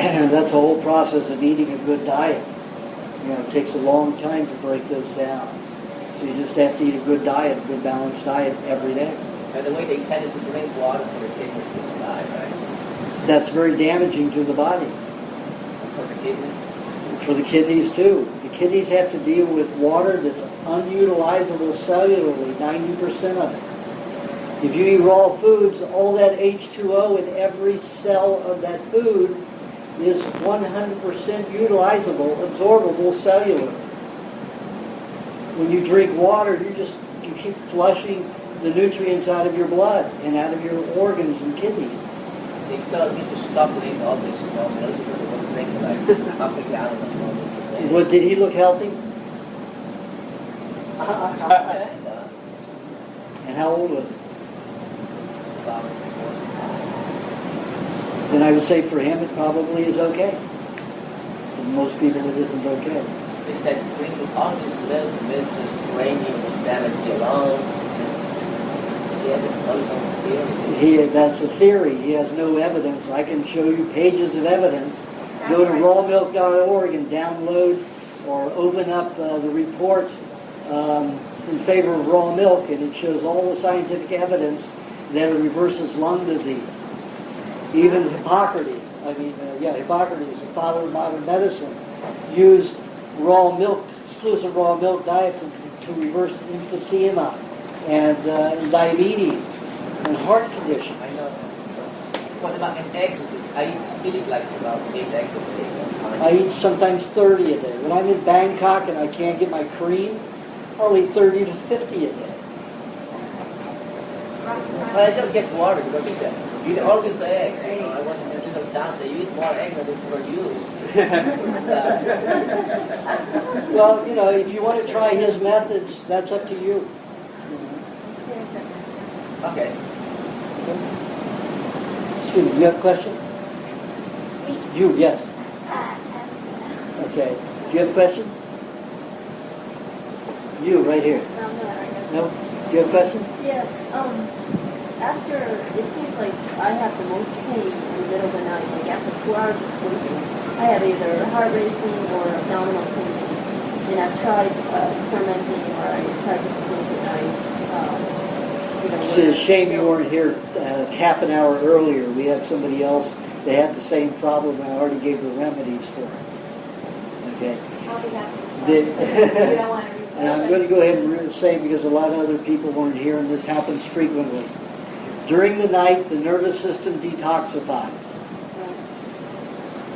And that's a whole process of eating a good diet. It takes a long time to break those down. So you just have to eat a good diet, a good balanced diet every day. And the way they intended to drink water for the kidneys to die, right? That's very damaging to the body. For the kidneys. For the kidneys too. The kidneys have to deal with water that's unutilizable cellularly, 90% of it. If you eat raw foods, all that H2O in every cell of that food is 100% utilizable, absorbable cellular. When you drink water, you keep flushing the nutrients out of your blood and out of your organs and kidneys. They still need to stop drinking all this raw milk because they won't drink like half a gallon of raw milk. What, did he look healthy? And how old was he? Then I would say for him it probably is okay. For most people it isn't okay. They said drinking all this milk just draining will damage the lungs. He has all his own theory. That's a theory. He has no evidence. I can show you pages of evidence. Go to rawmilk.org and download or open up the report in favor of raw milk, and it shows all the scientific evidence that it reverses lung disease. Even Hippocrates, Hippocrates, the father of modern medicine, used raw milk, exclusive raw milk diet to reverse emphysema and diabetes and heart condition. I know. What about an egg? I eat like about 8 eggs a day. I eat sometimes 30 a day. When I'm in Bangkok and I can't get my cream, I'll eat 30 to 50 a day. Well, I just get water because he said, you eat all these eggs. You know, I want to sit them down and say, you eat more eggs than for you. Well, if you want to try his methods, that's up to you. Okay. Excuse me, you have a question? You, yes. Okay. Do you have a question? You, right here. No? Do you have a question? Yeah. After, it seems like I have the most pain in the middle of the night, like after 4 hours of sleeping. I have either heart racing or abdominal pain. And I've tried fermenting or I tried to sleep at night. It's a shame you weren't here half an hour earlier. We had somebody else that had the same problem, and I already gave the remedies for it. Okay. I'll be happy. The- You don't want to And I'm going to go ahead and say, because a lot of other people weren't here, and this happens frequently. During the night, the nervous system detoxifies.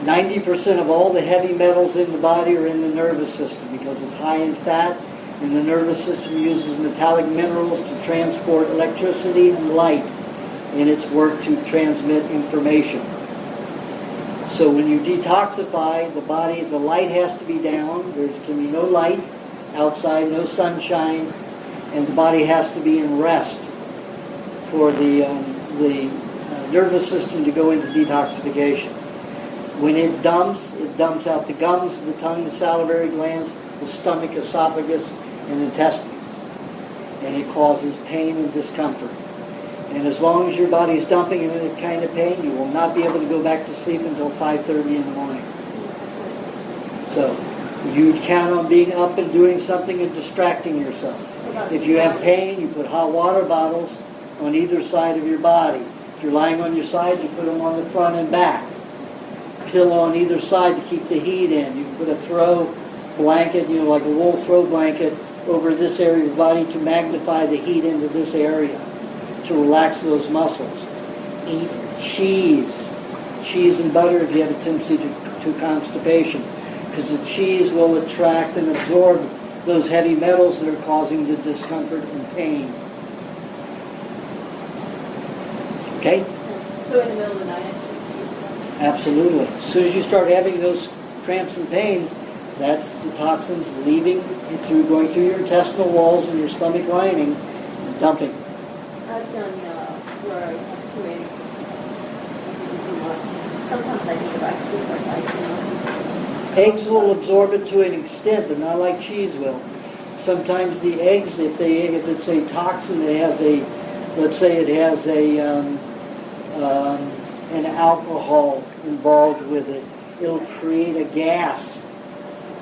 90% of all the heavy metals in the body are in the nervous system because it's high in fat, and the nervous system uses metallic minerals to transport electricity and light in its work to transmit information. So when you detoxify the body, the light has to be down. There can be no light outside, no sunshine, and the body has to be in rest for the nervous system to go into detoxification. When it dumps out the gums, the tongue, the salivary glands, the stomach, esophagus, and intestine. And it causes pain and discomfort. And as long as your body's dumping in that kind of pain, you will not be able to go back to sleep until 5:30 in the morning. So you count on being up and doing something and distracting yourself. If you have pain, you put hot water bottles on either side of your body. If you're lying on your side, you put them on the front and back. Pillow on either side to keep the heat in. You can put a throw blanket, like a wool throw blanket over this area of your body to magnify the heat into this area, to relax those muscles. Eat cheese and butter if you have a tendency to constipation, because the cheese will attract and absorb those heavy metals that are causing the discomfort and pain. Okay? So in the middle of the night, Absolutely. As soon as you start having those cramps and pains, that's the toxins leaving going through your intestinal walls and your stomach lining and dumping. I've done where I have to wait. Sometimes I think about it, Eggs will absorb it to an extent, but not like cheese will. Sometimes the eggs, if it's a toxin that has an alcohol involved with it, it'll create a gas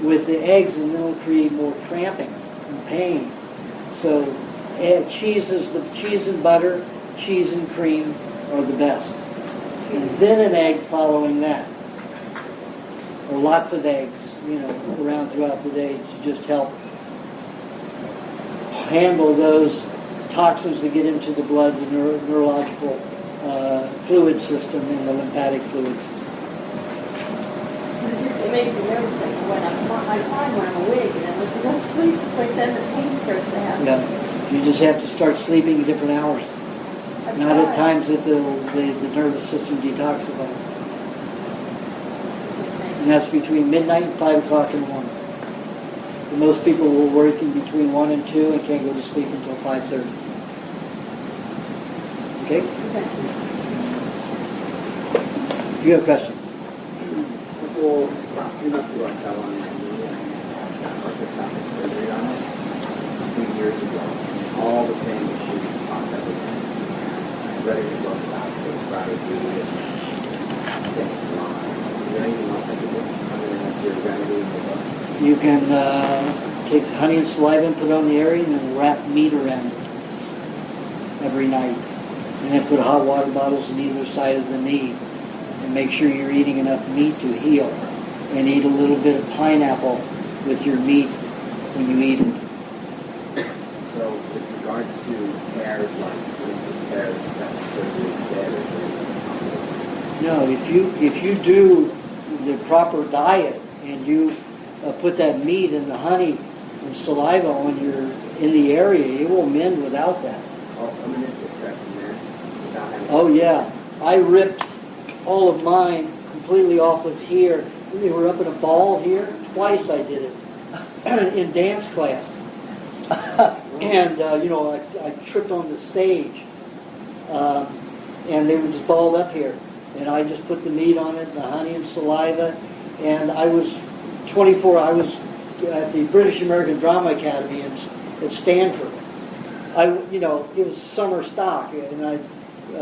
with the eggs, and it'll create more cramping and pain. So And cheese and butter, cheese and cream are the best. And then an egg following that. Or lots of eggs, around throughout the day to just help handle those toxins that get into the blood, the neurological fluid system and the lymphatic fluids. It makes me nervous when I find when I'm awake and I go to sleep, it's like then the pain starts to happen. Yeah. You just have to start sleeping at different hours. Not at times that the nervous system detoxifies. And that's between midnight and 5 o'clock in the morning. And most people will work in between 1 and 2 and can't go to sleep until 5:30. Okay? Do you have questions? Well, you must be like that one. Orthoscopic surgery on it a few years ago. All the same issues popped up again. I read a book about it, strategy, and things wrong. Is there anything else I could do other than that's your remedy in the book? You can take honey and saliva and put it on the area and then wrap meat around it every night. And then put hot water bottles on either side of the knee. And make sure you're eating enough meat to heal. And eat a little bit of pineapple with your meat when you eat it. So with regards to hairs, like for instance, hairs, that's surgery, No, if you do the proper diet and you put that meat and the honey and saliva on in the area, it will mend without that. Oh yeah, I ripped all of mine completely off of here. They were up in a ball here. Twice I did it in dance class. And, I tripped on the stage. And they were just balled up here. And I just put the meat on it, and the honey and saliva. And I was 24. I was at the British American Drama Academy at Stanford. It was summer stock. And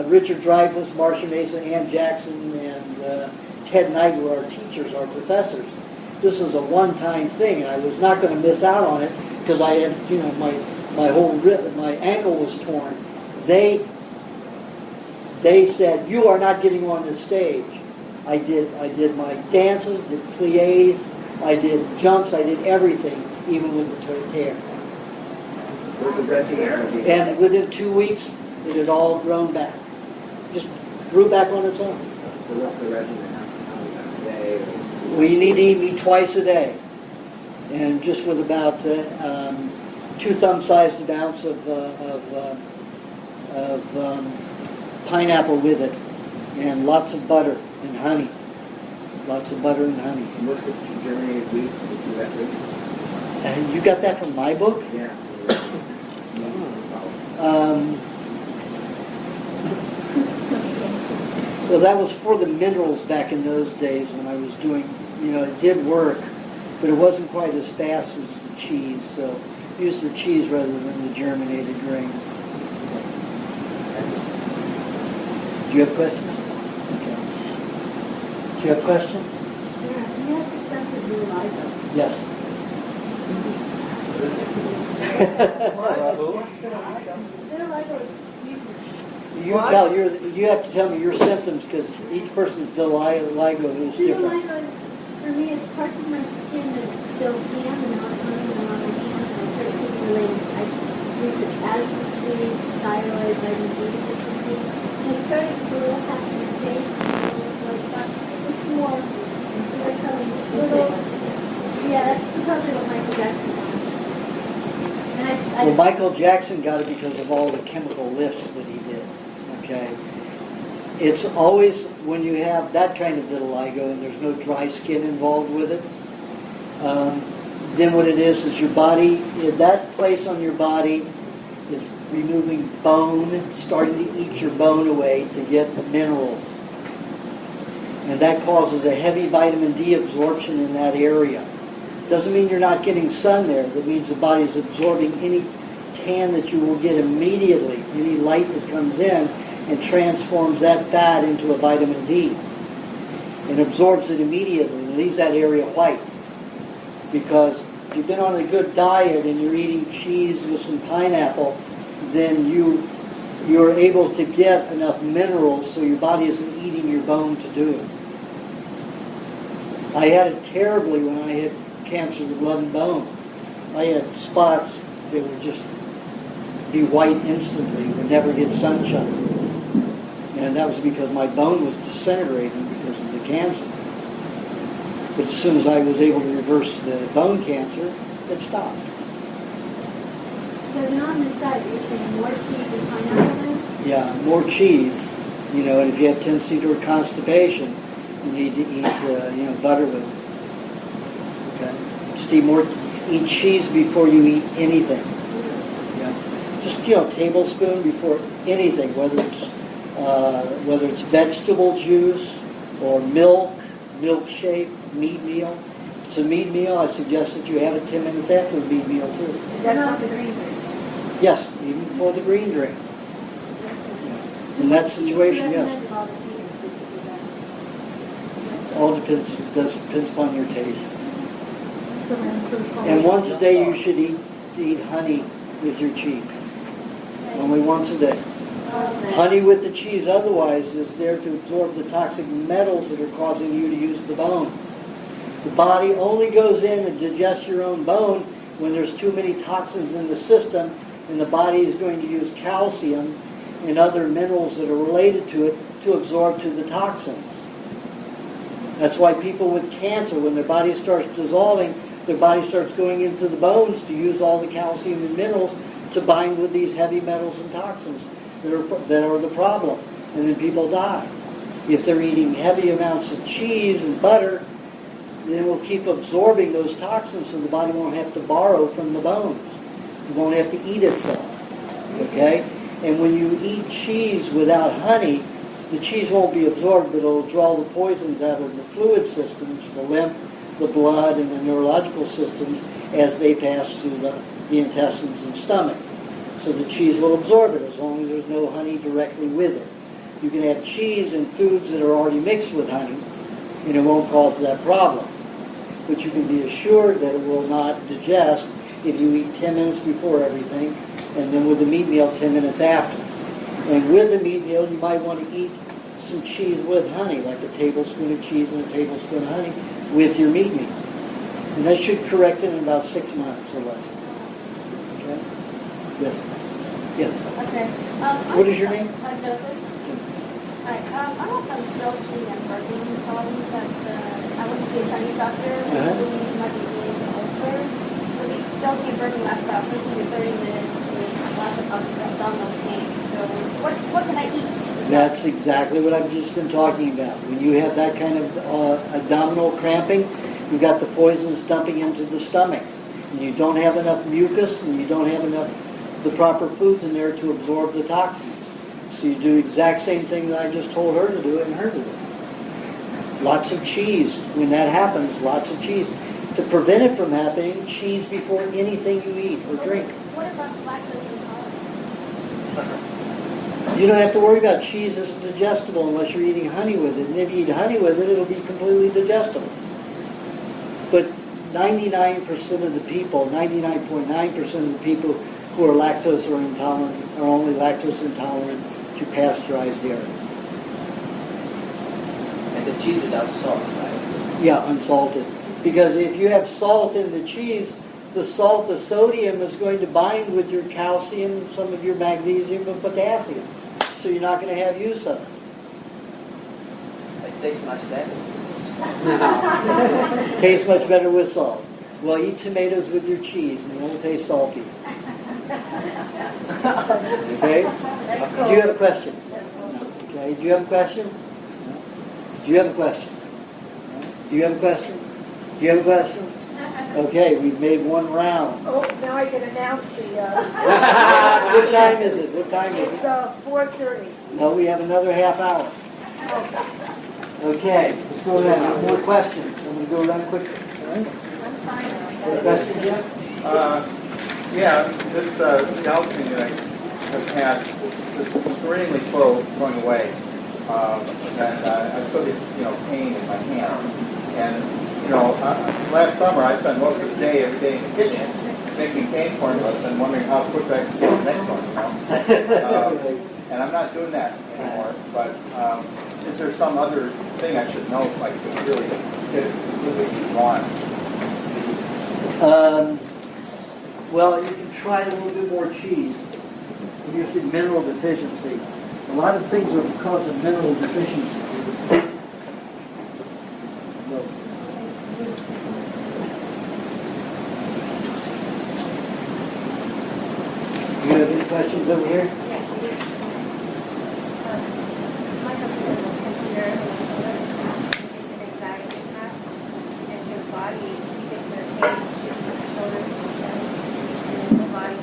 Richard Dreyfuss, Marsha Mason, Ann Jackson, and Ted Knight were our teachers, our professors. This was a one-time thing, and I was not going to miss out on it because I had, my whole rib, my ankle was torn. They said, "You are not getting on the stage." I did my dances, did pliés, I did jumps, I did everything, even with the hair. And within 2 weeks, it had all grown back. Just grew back on its own. So what's the regimen? A day? Well, you need to eat meat twice a day. And just with about 2 thumb-sized ounce of pineapple with it. And lots of butter and honey. Lots of butter and honey. And what's the germinated wheat? Did you that wheat? And you got that from my book? Yeah. Well, that was for the minerals back in those days when I was doing, it did work, but it wasn't quite as fast as the cheese, so use the cheese rather than the germinated grain. Do you have questions? Okay. Do you have questions? Yeah, you have to sense of your life. Yes. You have to tell me your symptoms because each person's vitiligo is different. Vitiligo, for me, it's parts of my skin that's still tan and not burning on my hands. I start taking related. I research asthma disease, thyroid, vitamin D deficiency. And I started to feel half in the face. It's more like a little. Yeah, that's probably what Michael Jackson was. Well, Michael Jackson got it because of all the chemical lifts that he did. Okay, it's always when you have that kind of vitiligo and there's no dry skin involved with it. Then what it is your body, that place on your body is removing bone, starting to eat your bone away to get the minerals, and that causes a heavy vitamin D absorption in that area. Doesn't mean you're not getting sun there. That means the body's absorbing any tan that you will get immediately, any light that comes in, and transforms that fat into a vitamin D and absorbs it immediately and leaves that area white. Because if you've been on a good diet and you're eating cheese with some pineapple, then you're able to get enough minerals so your body isn't eating your bone to do it. I had it terribly when I had cancer of the blood and bone. I had spots that would just be white instantly, would never get sunshine. And that was because my bone was disintegrating because of the cancer. But as soon as I was able to reverse the bone cancer, it stopped. So now on the side, you're saying more cheese and pineapple then? Yeah, more cheese. You know, and if you have tendency toward constipation, you need to eat, butter with it. Okay? Eat cheese before you eat anything. Yeah. Just, tablespoon before anything, whether it's vegetable juice or milk, milkshake, meat meal. If it's a meat meal, I suggest that you have it 10 minutes after the meat meal too. Is that not the green drink? Yes, even for the green drink. In that situation, yes. All depends upon your taste. And once a day you should eat honey with your cheese. Only once a day. Honey with the cheese otherwise is there to absorb the toxic metals that are causing you to use the bone. The body only goes in and digests your own bone when there's too many toxins in the system, and the body is going to use calcium and other minerals that are related to it to absorb to the toxins. That's why people with cancer, when their body starts dissolving, their body starts going into the bones to use all the calcium and minerals to bind with these heavy metals and toxins that are the problem. And then people die. If they're eating heavy amounts of cheese and butter, then it will keep absorbing those toxins so the body won't have to borrow from the bones. It won't have to eat itself. Okay? And when you eat cheese without honey, the cheese won't be absorbed, but it'll draw the poisons out of the fluid systems, the lymph, the blood, and the neurological systems as they pass through the intestines and stomach. So the cheese will absorb it as long as there's no honey directly with it. You can have cheese and foods that are already mixed with honey, and it won't cause that problem. But you can be assured that it will not digest if you eat 10 minutes before everything, and then with the meat meal 10 minutes after. And with the meat meal, you might want to eat some cheese with honey, like a tablespoon of cheese and a tablespoon of honey with your meat meal. And that should correct it in about 6 months or less. Okay? Yes. Yes. Okay. What is your name? Joseph. Hi. I have some guilty and burning problems that I went to see a Chinese doctor. He might be dealing with ulcers. So these guilty and burning lasts about 15 to 30 minutes with lots of abdominal pain. So what can I eat? That's exactly what I've just been talking about. When you have that kind of abdominal cramping, you've got the poisons dumping into the stomach. And you don't have enough mucus, and you don't have enough the proper foods in there to absorb the toxins. So you do the exact same thing that I just told her to do and her to do. Lots of cheese. When that happens, lots of cheese. To prevent it from happening, cheese before anything you eat or drink. What about lactose intolerance? You don't have to worry about cheese as digestible unless you're eating honey with it. And if you eat honey with it, it'll be completely digestible. But 99% of the people, 99.9% of the people who are lactose or intolerant are only lactose intolerant to pasteurized dairy. And the cheese without salt, right? Yeah, unsalted. Because if you have salt in the cheese, the salt, the sodium, is going to bind with your calcium, some of your magnesium and potassium. So you're not going to have use of it. It tastes much better. Tastes much better with salt. Well, eat tomatoes with your cheese and it won't taste salty. Okay? Do you have a question? No. Okay. Do you have a question? No. Do you have a question? No. Do you have a question? Do you have a question? Okay, we've made one round. Oh, now I can announce the, What time is it? What time is it's, it? 4:30. No, we have another half hour. Okay, let's go around. More questions. I'm going to go around quickly. All right? More questions, Jeff? Yeah, this gouging that I have had is extremely slow going away. And I still get, pain in my hand. And, last summer I spent most of the day every day in the kitchen. making cane formulas and wondering how quick I can get the next one, and I'm not doing that anymore. But is there some other thing I should know, like to really get it completely on? Well, you can try a little bit more cheese. Usually mineral deficiency. A lot of things are because of mineral deficiency. You have any questions over here? My husband was considered an anxiety attack, and his body, he gets the pain, shifts his shoulders, and his body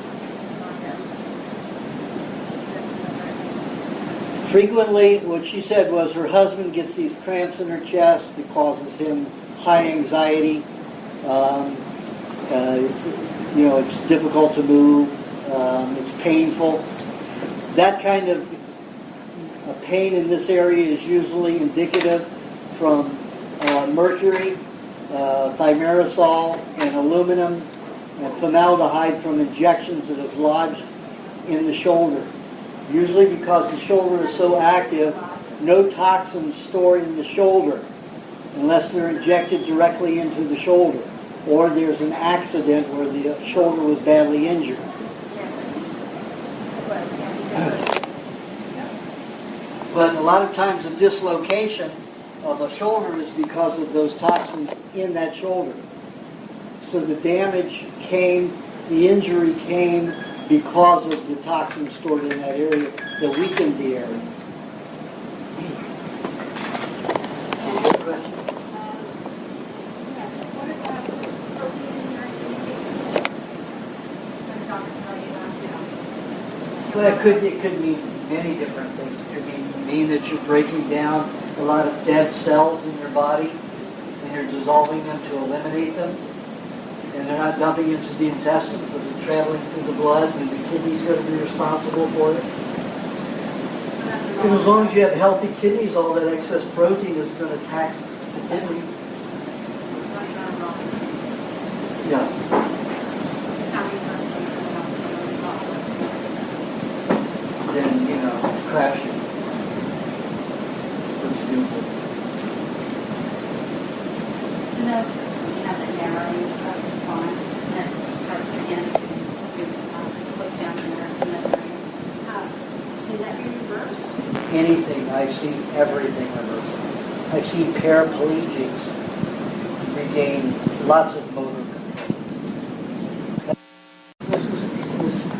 on them. Frequently, what she said was her husband gets these cramps in her chest. It causes him high anxiety. It's difficult to move. It's painful. That kind of pain in this area is usually indicative from mercury, thimerosal, and aluminum, and formaldehyde from injections that is lodged in the shoulder. Usually because the shoulder is so active, no toxins stored in the shoulder unless they're injected directly into the shoulder, or there's an accident where the shoulder was badly injured. But a lot of times the dislocation of a shoulder is because of those toxins in that shoulder. So the damage came, the injury came because of the toxins stored in that area that weakened the area. Any other questions? Well, it could mean many different things. It could mean that you're breaking down a lot of dead cells in your body and you're dissolving them to eliminate them. And they're not dumping into the intestines, but they're traveling through the blood, and the kidney's going to be responsible for it. And as long as you have healthy kidneys, all that excess protein is going to tax the kidney. Yeah. Then, crash it. What's beautiful. You know, you have that narrowing of the spine that starts to begin to push down the nerves and the brain. Can that be reversed? Anything. I've seen everything reversed. I've seen paraplegics regain lots of motor control. This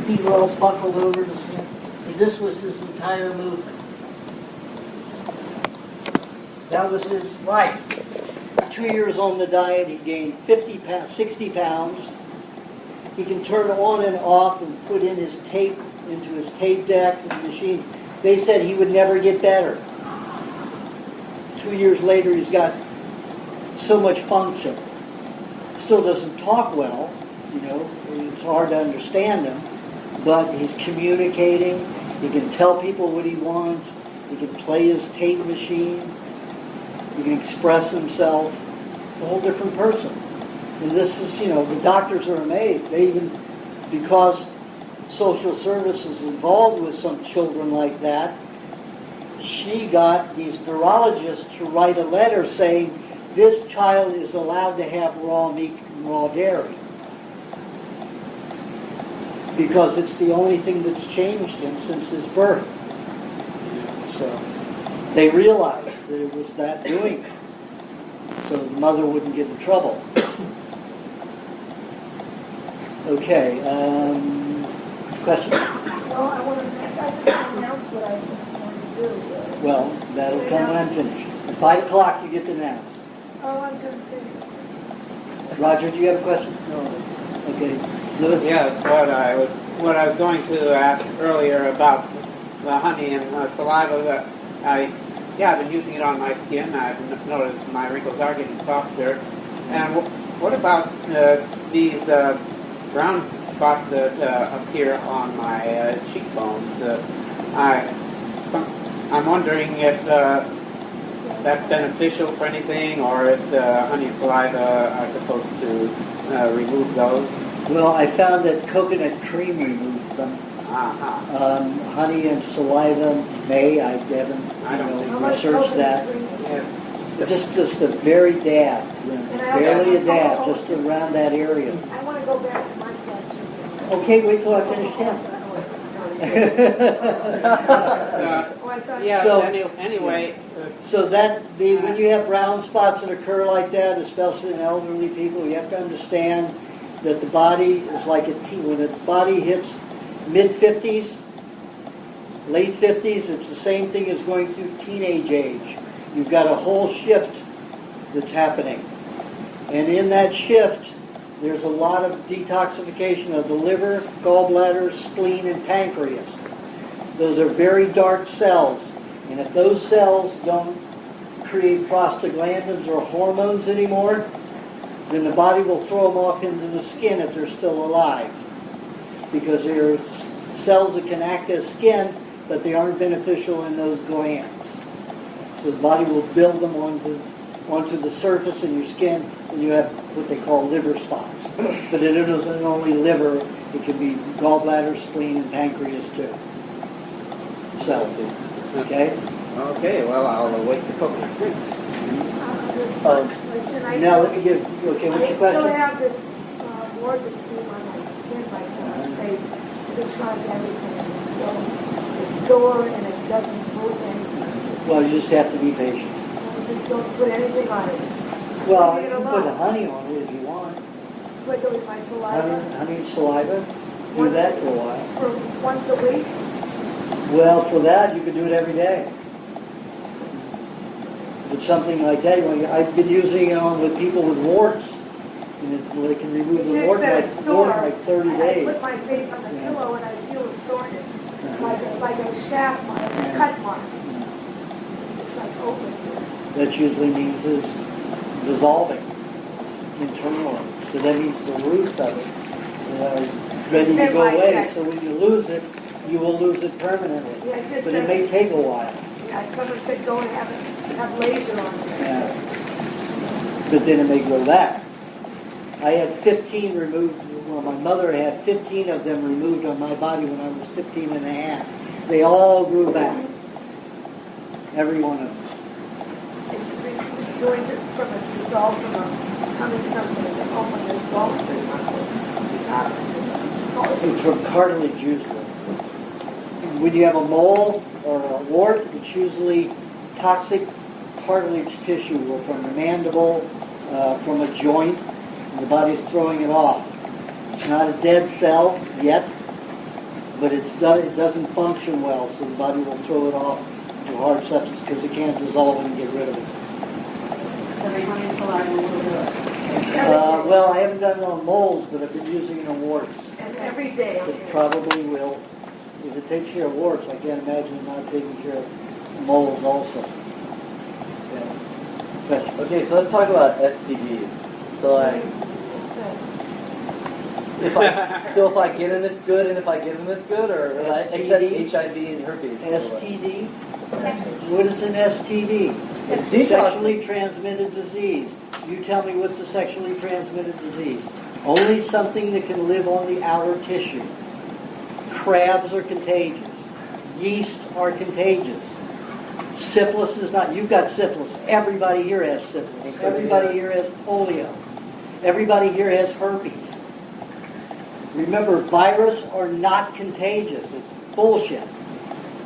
feet were all buckled over to stand. This was his entire movement. That was his life. 2 years on the diet, he gained 50 pounds, 60 pounds. He can turn on and off and put in his tape into his tape deck and machine. They said he would never get better. 2 years later, he's got so much function. Still doesn't talk well, it's hard to understand him, but he's communicating. He can tell people what he wants. He can play his tape machine. He can express himself. A whole different person. And this is, the doctors are amazed. They even, because social services is involved with some children like that, she got these neurologists to write a letter saying this child is allowed to have raw meat and raw dairy. Because it's the only thing that's changed him since his birth. So they realized that it was that doing it. So the mother wouldn't get in trouble. Okay, question? Well, I want to announce what I want to do. Well, that'll come when I'm finished. At 5 o'clock you get to announce. Oh, I'm going to finish. Roger, do you have a question? No. Okay. Louis? Yes, what I was going to ask earlier about the honey and saliva that I've been using it on my skin. I've noticed my wrinkles are getting softer. And what about these brown spots that appear on my cheekbones? I'm wondering if that's beneficial for anything, or if the honey and saliva are supposed to remove those. Well, I found that coconut cream removes them. Honey and saliva may. I haven't researched that. Just a very dab, barely a dab, just around that area. I want to go back to my question. Okay, wait till I finish him. Anyway. So when you have brown spots that occur like that, especially in elderly people, you have to understand that the body is like when the body hits mid-50s, late 50s, it's the same thing as going through teenage age. You've got a whole shift that's happening. And in that shift, there's a lot of detoxification of the liver, gallbladder, spleen, and pancreas. Those are very dark cells. And if those cells don't create prostaglandins or hormones anymore, then the body will throw them off into the skin if they're still alive. Because there are cells that can act as skin, but they aren't beneficial in those glands. So the body will build them onto the surface in your skin, and you have what they call liver spots. But it isn't only liver, it can be gallbladder, spleen, and pancreas too. So, okay? Okay, well, I'll await the coconut cream. Now let me give, okay, what's your I still question? have this morbid cream on my skin, like they tried everything. So it's sore and it doesn't move anything. Well, you just have to be patient. Just don't put anything on it. Well, Leave you it can alone. put honey on it if you want. Put it with my saliva Honey and saliva. Do that for a while. for once a week. Well, for that, you could do it every day. But something like that, I've been using it on with people with warts, and they can remove the wart in like 30 days. I put my face on the pillow and I feel a soreness, like a shaft mark, a cut mark. It's like open. That usually means it's dissolving internally. So that means the roots of it are ready to go away. So when you lose it, you will lose it permanently. Yeah, just But it may take a while. Yeah, someone could go and have laser on it. Yeah. But then it may grow back. I had 15 removed, well, my mother had 15 of them removed on my body when I was 15 and a half. They all grew back. Every one of them. It's going to, from a dissolve from a, coming from the almost dissolve. It's from cartilage usually. When you have a mole or a wart, it's usually toxic cartilage tissue, or from the mandible, from a joint, and the body's throwing it off. It's not a dead cell yet, but it doesn't function well, so the body will throw it off to hard substance because it can't dissolve it and get rid of it. Well, I haven't done it on moles, but I've been using it on warts. And every day. It probably will. If it takes care of warts, I can't imagine it not taking care of moles also. Yeah. Okay, so let's talk about STDs. So like, if I get them, it's good, and if I give them, it's good, or except HIV and herpes. STD? What is an STD? It's a sexually transmitted disease. You tell me what's a sexually transmitted disease. Only something that can live on the outer tissue. Crabs are contagious. Yeast are contagious. Syphilis is not. You've got syphilis. Everybody here has syphilis. Everybody here has polio. Everybody here has herpes. Remember, viruses are not contagious. It's bullshit.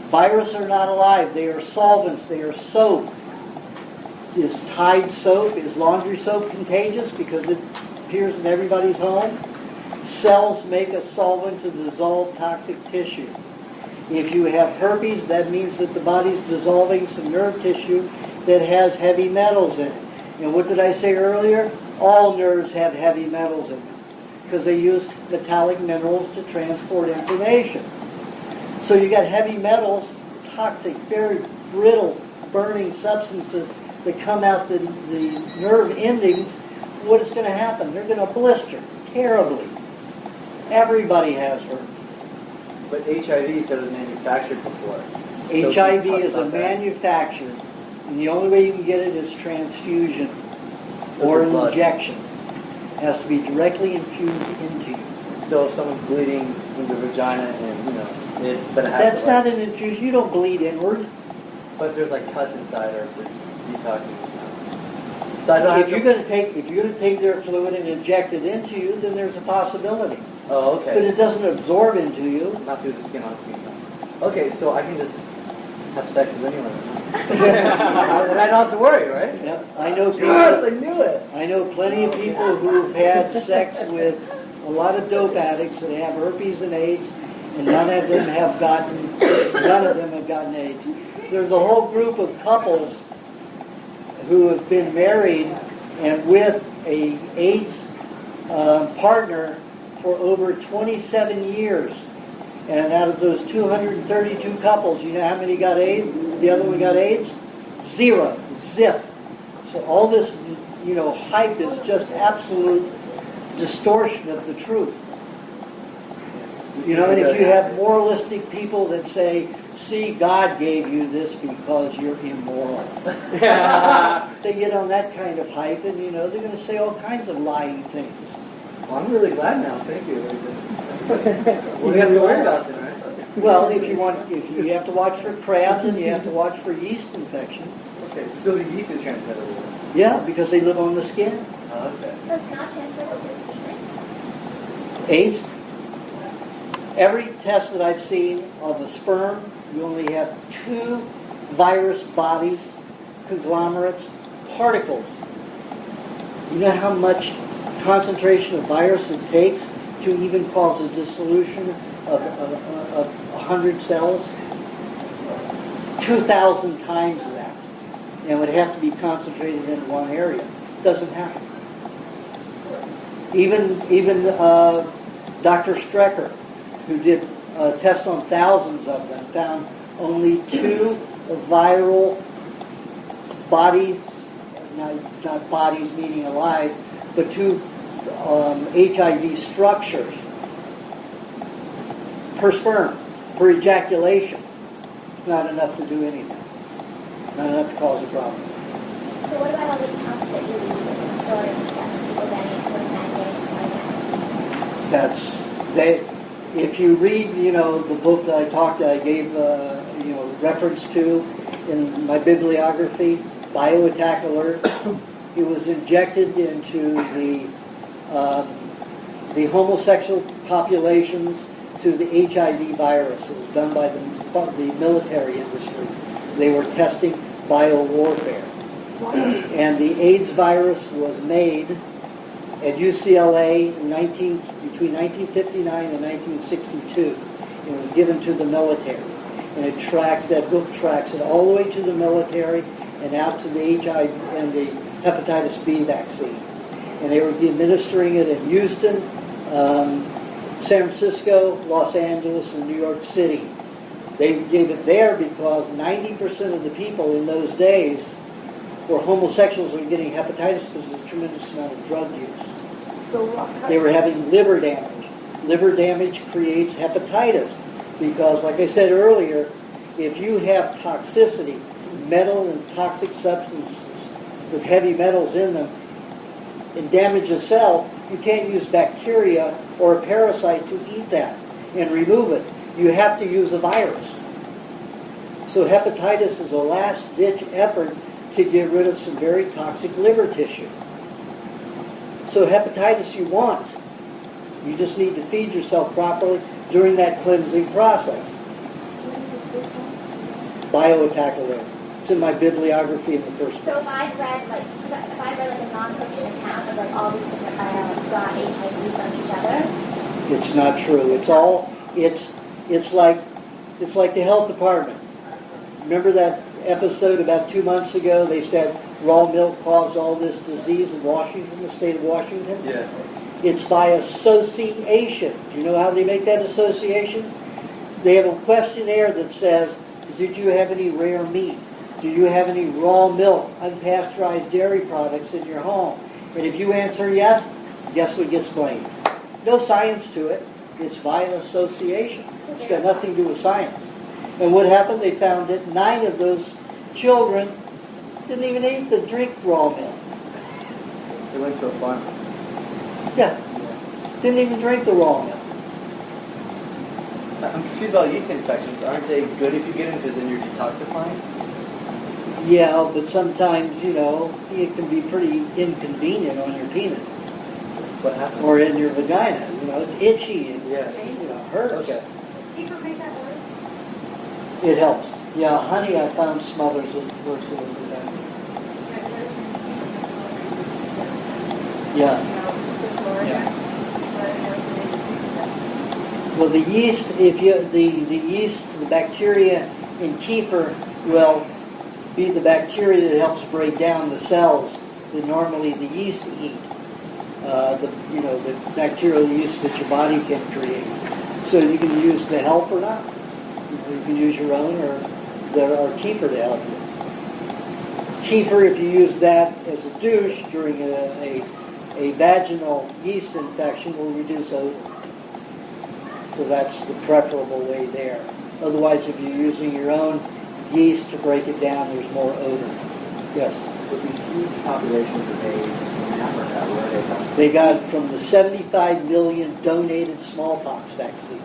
Viruses are not alive. They are solvents. They are soap. Is Tide soap, is laundry soap contagious because it appears in everybody's home? Cells make a solvent to dissolve toxic tissue. If you have herpes, that means that the body's dissolving some nerve tissue that has heavy metals in it. And what did I say earlier? All nerves have heavy metals in them because they use metallic minerals to transport information. So you got heavy metals, toxic, very brittle, burning substances that come out the nerve endings. What is going to happen? They're going to blister terribly. Everybody has herpes. But HIV said it was manufactured before. HIV is a manufactured, and the only way you can get it is transfusion or an injection. It has to be directly infused into you. So if someone's bleeding in the vagina and, you know, but it has That's to, not an infusion. You don't bleed inward. But there's like cuts inside or for detoxing. So I don't have If you're going to take their fluid and inject it into you, then there's a possibility. Oh, okay. But it doesn't absorb into you. Not through the skin on skin. Okay, so I can just have sex with anyone. And I don't have to worry, right? Yeah, I know people. Yes, I knew it. I know plenty of people who've had sex with a lot of dope addicts that have herpes and AIDS, and none of them have gotten AIDS. There's a whole group of couples who have been married and with a AIDS partner for over 27 years. And out of those 232 couples, you know how many got AIDS? The other one got AIDS? 0. Zip. So all this, you know, hype is just absolute distortion of the truth. You know, and if you have moralistic people that say, see, God gave you this because you're immoral. They get on that kind of hype and, you know, they're going to say all kinds of lying things. Well, I'm really glad now. Thank you. We have to worry about it, right? Well, if you have to watch for crabs and you have to watch for yeast infection. Okay, so the yeast is transmittable. Yeah, because they live on the skin. Oh, okay. So it's not transferable to the penis? AIDS. Every test that I've seen of a sperm, you only have 2 virus bodies, conglomerates, particles. You know how much concentration of virus it takes to even cause a dissolution of 100 cells? 2,000 times that. And would have to be concentrated in one area. It doesn't happen. Even Dr. Strecker, who did a test on thousands of them, found only 2 viral bodies, not bodies meaning alive, but 2 HIV structures per sperm, per ejaculation. It's not enough to do anything. Not enough to cause a problem. So what about all these pumps that you use in the store and stuff? People getting it like That's if you read, you know, the book that I gave, you know, reference to in my bibliography, Bioattack Alert, it was injected into the homosexual populations through the HIV virus. It was done by the military industry. They were testing biowarfare. And the AIDS virus was made at UCLA between 1959 and 1962. It was given to the military. And that book tracks it all the way to the military and out to the HIV and the hepatitis B vaccine. And they were administering it in Houston, San Francisco, Los Angeles, and New York City. They gave it there because 90% of the people in those days were homosexuals who were getting hepatitis because of a tremendous amount of drug use. They were having liver damage. Liver damage creates hepatitis because, like I said earlier, if you have toxicity, metal and toxic substances with heavy metals in them, and damage a cell, you can't use bacteria or a parasite to eat that and remove it. You have to use a virus. So hepatitis is a last-ditch effort to get rid of some very toxic liver tissue. So hepatitis you want. You just need to feed yourself properly during that cleansing process. Bioattack Alert. It's in my bibliography in the first book. So if I read like a non-fiction account of like all these different vials got HIV from each other, It's not true. It's like the health department. Remember that episode about 2 months ago? They said raw milk caused all this disease in Washington, the state of Washington? Yeah. It's by association. Do you know how they make that association? They have a questionnaire that says, did you have any rare meat? Do you have any raw milk, unpasteurized dairy products in your home? And if you answer yes, guess what gets blamed? No science to it. It's by association. It's got nothing to do with science. And what happened? They found that 9 of those children didn't even eat the drink raw milk. They went to a farm. Yeah. Didn't even drink the raw milk. I'm confused about yeast infections. Aren't they good if you get them because then you're detoxifying? Yeah, but sometimes, it can be pretty inconvenient on your penis. What happens? Or in your vagina. It's itchy and hurts. Okay. It helps. Yeah, honey I found smothers it works in the vagina. Yeah. Well, the yeast, the bacteria in kefir will be the bacteria that helps break down the cells that normally the yeast eat. The bacterial yeast that your body can create. So you can use the help or not. You can use your own or kefir to help you. Kefir, if you use that as a douche during a vaginal yeast infection, will reduce odor. So that's the preferable way there. Otherwise, if you're using your own yeast to break it down, there's more odor. Yes? With these huge populations of AIDS in Africa, where they come They got from the 75 million donated smallpox vaccine.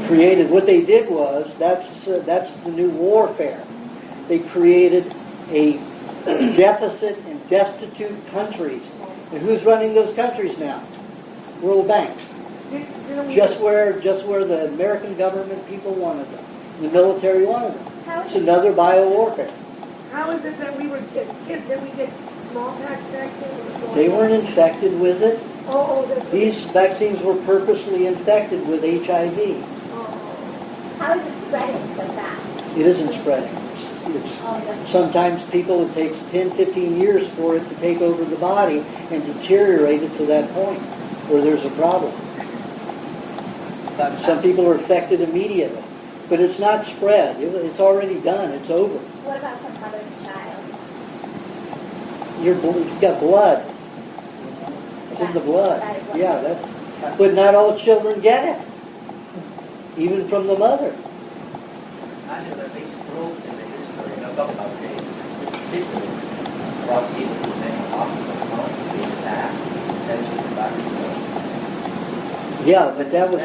Created. What they did was, that's the new warfare. They created a deficit and destitute countries. And who's running those countries now? World Bank. Just where the American government people wanted them. The military wanted them. It's another bio-warfare. How is it that we were kids that we get smallpox vaccine? They weren't infected with it. That's These vaccines were purposely infected with HIV. How is it spreading so fast? It isn't spreading. Sometimes it takes 10, 15 years for it to take over the body and deteriorate it to that point where there's a problem. Some people are affected immediately. But it's not spread. It's already done. It's over. What about from mother to child? You've got blood. It's in the blood. Yeah, but not all children get it. Even from the mother. I know that they spoke in the history about AIDS, particularly brought people to many hospitals to be attacked, essentially back to Yeah, but that was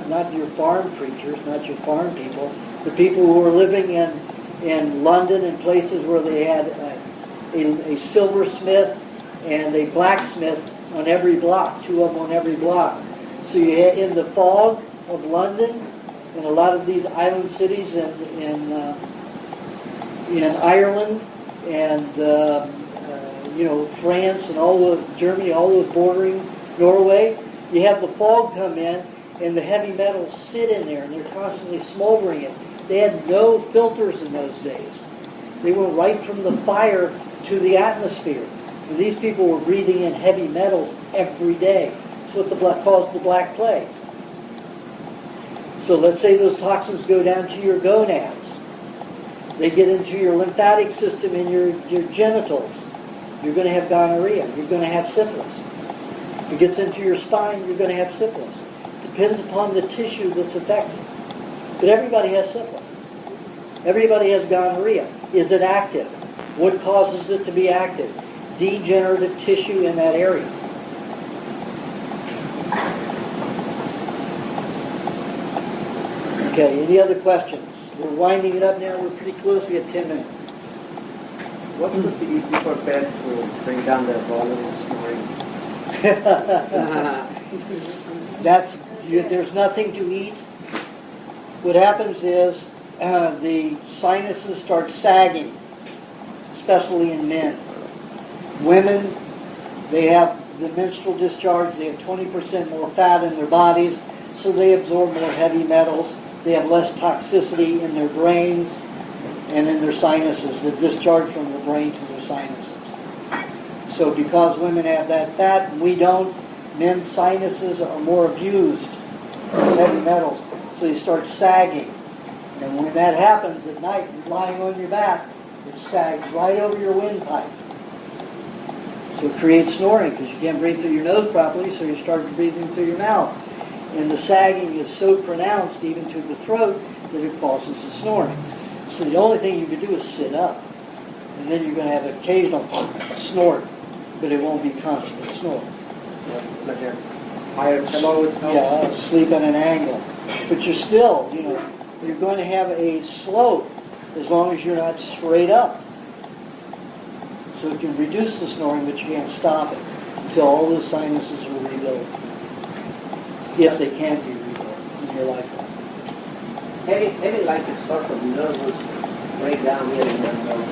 not your farm preachers, not your farm people. The people who were living in London and places where they had a silversmith and a blacksmith on every block, 2 of them on every block. So you had in the fog of London and a lot of these island cities in Ireland and France and all of Germany, all those bordering Norway, you have the fog come in and the heavy metals sit in there and they're constantly smoldering it. They had no filters in those days. They went right from the fire to the atmosphere. And these people were breathing in heavy metals every day. That's what caused the Black Plague. So let's say those toxins go down to your gonads. They get into your lymphatic system and your genitals. You're going to have gonorrhea. You're going to have syphilis. If it gets into your spine, you're going to have syphilis. Depends upon the tissue that's affected. But everybody has syphilis. Everybody has gonorrhea. Is it active? What causes it to be active? Degenerative tissue in that area. Okay, any other questions? We're winding it up now. We're pretty close. We have 10 minutes. What's supposed to eat before bed to bring down the volume of snoring? There's nothing to eat. What happens is the sinuses start sagging, especially in men. Women, they have the menstrual discharge. They have 20% more fat in their bodies, so they absorb more heavy metals. They have less toxicity in their brains and in their sinuses, the discharge from the brain to their sinuses. So because women have that fat and we don't, men's sinuses are more abused with heavy metals, so they start sagging. And when that happens at night, you're lying on your back, it sags right over your windpipe. So it creates snoring because you can't breathe through your nose properly, so you start breathing through your mouth. And the sagging is so pronounced, even to the throat, that it causes the snoring. So the only thing you can do is sit up. And then you're going to have an occasional snort, but it won't be constant snort. Right here. higher pillow would help? Yeah, sleep at an angle. But you're still, you're going to have a slope as long as you're not straight up. So it can reduce the snoring, but you can't stop it until all the sinuses are rebuilt. If they can be rebuilt in your lifetime. Having like a sort of nervous breakdown here in the nose.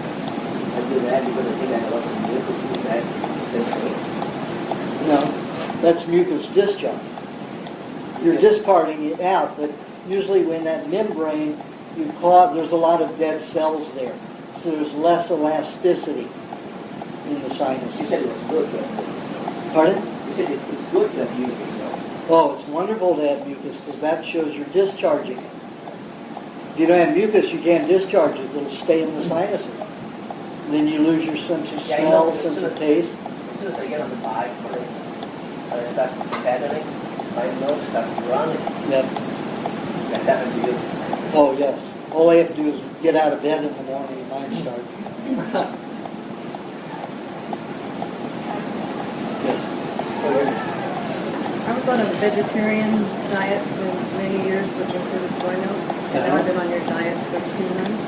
I do that because I think I have a lot of mucus in that. No, that's mucus discharge. You're discarding it out, but usually when that membrane, there's a lot of dead cells there. So there's less elasticity in the sinus. You said it was good to have. Pardon? You said it's good to have mucus, no? Oh, it's wonderful to have mucus because that shows you're discharging it. If you don't have mucus, you can't discharge it. It'll stay in the sinuses. And then you lose your sense of smell, sense of taste. As soon as I get on the bike, when I start pedaling, my nose starts running. Yep. That happened to you. Oh, yes. All I have to do is get out of bed in the morning and mine starts. Yes. I was on a vegetarian diet for many years, which included soy milk. And then I've been on your diet for 2 months.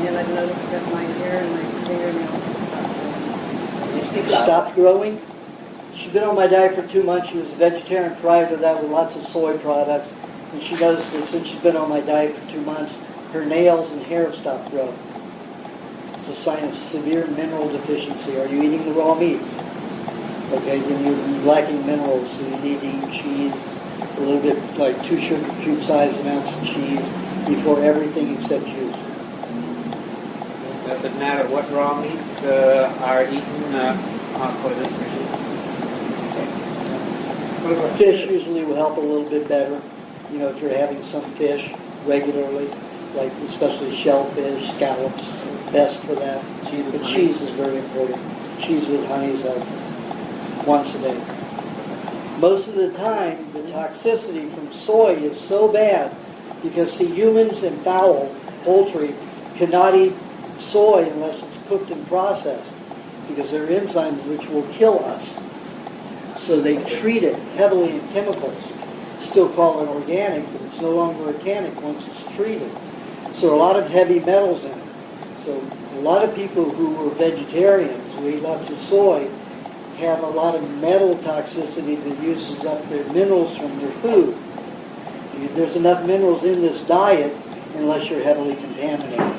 And I've noticed that my hair and my fingernails Stopped growing. She's been on my diet for 2 months. She was a vegetarian prior to that with lots of soy products. And she noticed that since she's been on my diet for 2 months, her nails and hair have stopped growing. It's a sign of severe mineral deficiency. Are you eating the raw meats? Okay, then you're lacking minerals, so you need to eat cheese, a little bit like 2 sugar cube sized amounts of cheese before everything except juice. Does it matter what raw meats are eaten for this regime? Fish usually will help a little bit better. If you're having some fish regularly, like especially shellfish, scallops, best for that. But cheese is very important. Cheese with honey is helpful. Once a day. Most of the time, the toxicity from soy is so bad because, see, humans and fowl, poultry, cannot eat soy unless it's cooked and processed because there are enzymes which will kill us. So they treat it heavily in chemicals. Still call it organic, but it's no longer organic once it's treated. So a lot of heavy metals in it. So a lot of people who were vegetarians, who ate lots of soy, have a lot of metal toxicity that uses up their minerals from their food. There's enough minerals in this diet unless you're heavily contaminated.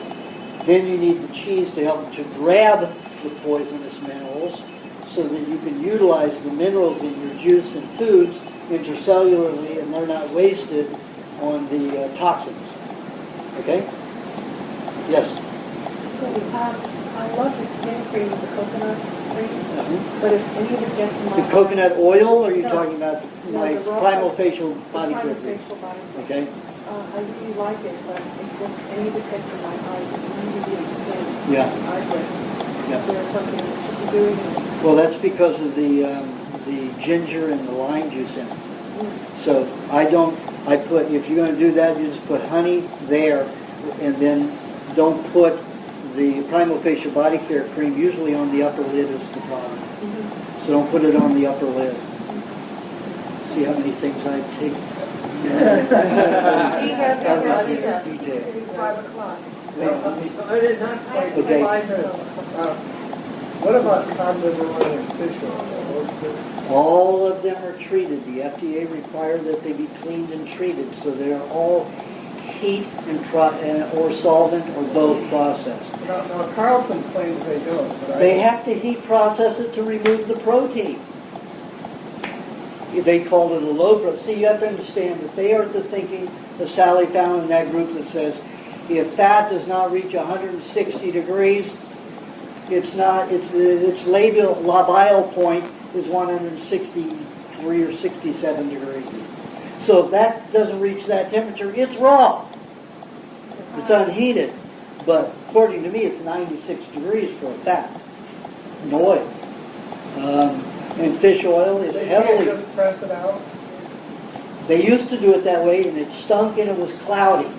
Then you need the cheese to help to grab the poisonous minerals so that you can utilize the minerals in your juice and foods intracellularly and they're not wasted on the toxins. Okay? Yes? I love the skin cream with the coconut cream, but if any of it gets in my The coconut oil, or are you No. talking about No, my the raw primal coconut- facial the body primal care? facial body cream. Okay? I really like it, but it's just any of it gets in my eyes, it's really the skin. Yeah. Is there something that should be doing? Well, that's because of the ginger and the lime juice in it. So if you're going to do that, you just put honey there, and then don't put the primal facial body care cream usually on the upper lid is the problem. So don't put it on the upper lid. See how many things I take. Detail. 5 o'clock. I did not quite Okay. 5 minutes. What about cod liver oil and fish oil? All of them are treated. The FDA requires that they be cleaned and treated, so they're all heat or solvent or both processed. Now Carlson claims they don't, but They have to heat process it to remove the protein. They call it a low pro. See, you have to understand that they are the thinking of Sally Fallon in that group that says if fat does not reach 160 degrees, its labile point is 163 or 67 degrees. So if that doesn't reach that temperature, it's raw. It's unheated. But according to me, it's 96 degrees for a fat in oil. And fish oil is they heavily... can't just press it out. They used to do it that way, and it stunk and it was cloudy.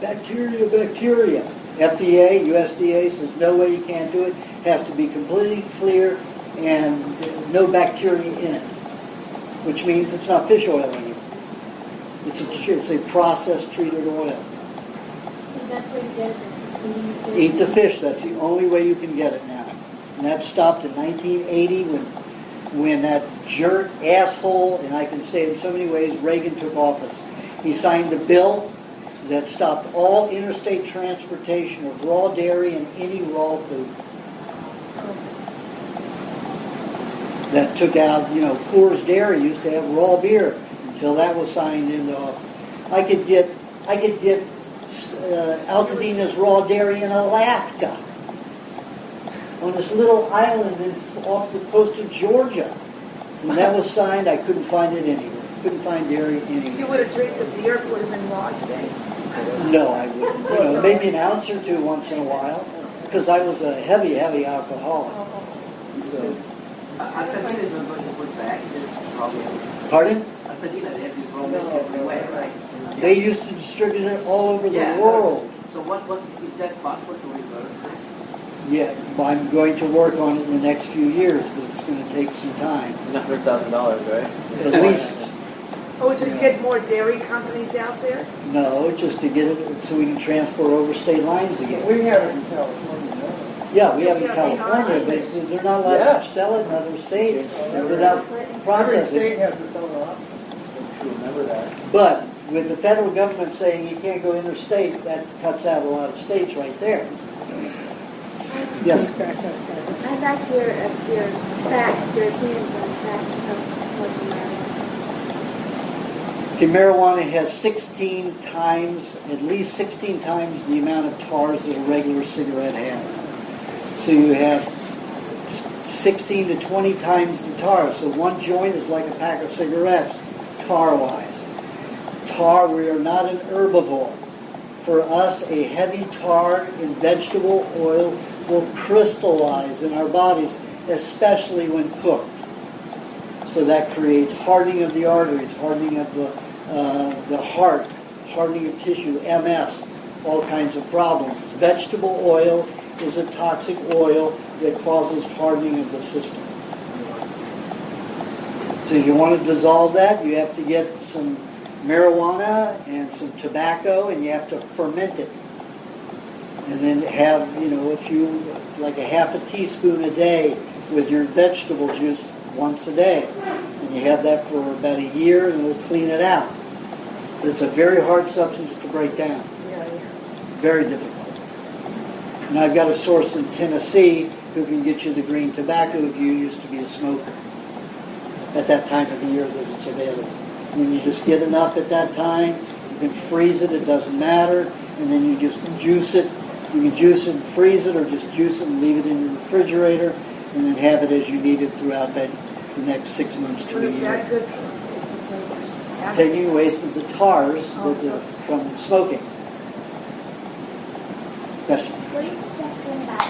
Bacteria. FDA, USDA says no way you can't do it. It has to be completely clear and no bacteria in it. which means it's not fish oil anymore. It's a processed treated oil. And that's where you get it. Eat the fish. That's the only way you can get it now. And that stopped in 1980 when that jerk asshole, and I can say it in so many ways, Reagan took office. He signed a bill that stopped all interstate transportation of raw dairy and any raw food. That took out, Coors Dairy used to have raw beer until that was signed into office. I could get Altadina's raw dairy in Alaska, on this little island off the coast of Georgia. When that was signed, I couldn't find it anywhere. Couldn't find dairy anywhere. You would have drank the beer if it would have been raw today. No, I wouldn't. Maybe an ounce or two once in a while, because I was a heavy alcoholic. So. Altadena is not going to put back this problem. Pardon? Altadena, they have this problem everywhere, right? They used to distribute it all over the world. So what is that possible to reverse? Yeah, I'm going to work on it in the next few years, but it's going to take some time. $100,000, right? At least. Oh, so you get more dairy companies out there? No, just to get it so we can transport over state lines again. We have it in California now. Yeah, we have it in California, but they're not allowed to sell it in other states without Every processing. state has its own option. Remember that. But with the federal government saying you can't go interstate, that cuts out a lot of states right there. Yes. I'd like your facts, your opinions on facts of smoking marijuana. Okay, marijuana has 16 times, at least 16 times the amount of tars that a regular cigarette has. So you have 16 to 20 times the tar. So one joint is like a pack of cigarettes, tar-wise. Tar, we are not an herbivore. For us, a heavy tar in vegetable oil will crystallize in our bodies, especially when cooked. So that creates hardening of the arteries, hardening of the heart, hardening of tissue, MS, all kinds of problems. Vegetable oil is a toxic oil that causes hardening of the system. So you want to dissolve that, you have to get some marijuana and some tobacco, and you have to ferment it. And then have, if you, like a half a teaspoon a day with your vegetable juice once a day. And you have that for about a year, and it'll clean it out. But it's a very hard substance to break down. Very difficult. And I've got a source in Tennessee who can get you the green tobacco if you used to be a smoker. At that time of the year that it's available. When you just get enough at that time, you can freeze it, it doesn't matter, and then you just juice it. You can juice it and freeze it, or just juice it and leave it in your refrigerator, and then have it as you need it throughout the next 6 months to a year. Taking away some of the tars from smoking. Question? What do you think about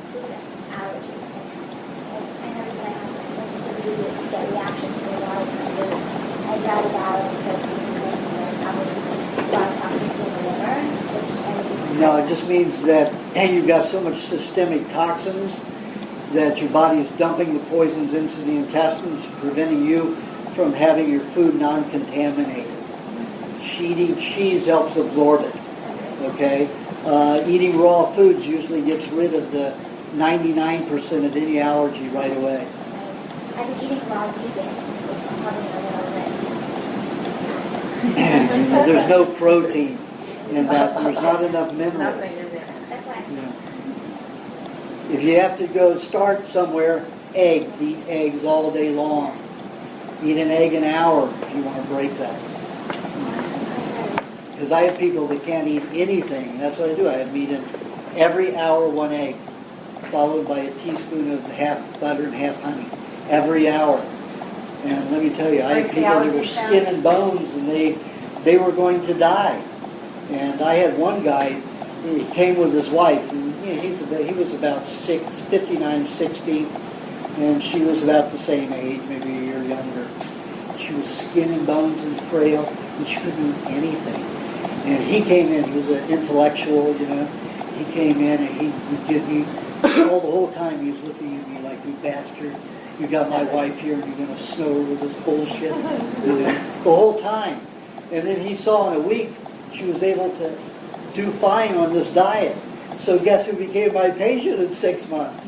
food allergies? I know that I have get reactions to a lot of food. I doubt about it because probably a lot of toxins in the liver. No, it just means that you've got so much systemic toxins that your body is dumping the poisons into the intestines, preventing you from having your food non-contaminated. Eating cheese helps absorb it, okay? Eating raw foods usually gets rid of the 99% of any allergy right away. I've been eating raw vegan, which I'm probably a little bit. There's no protein in that. There's not enough minerals. Nothing in there. That's why. Yeah. If you have to go start somewhere, eggs. Eat eggs all day long. Eat an egg an hour if you want to break that. Because I have people that can't eat anything. That's what I do. I have them eat in every hour 1 egg, followed by a teaspoon of half butter and half honey. Every hour. And let me tell you, I have people that were skin and bones, and they were going to die. And I had one guy, he came with his wife, and he was about 59, 60, and she was about the same age, maybe a year younger. She was skin and bones and frail, and she couldn't eat anything. And he came in, he was an intellectual, He came in and he would give me, all the whole time he was looking at me like, you bastard, you got my wife here and you're going to snow her with this bullshit, you know, the whole time. And then he saw in a week she was able to do fine on this diet. So guess who became my patient in 6 months?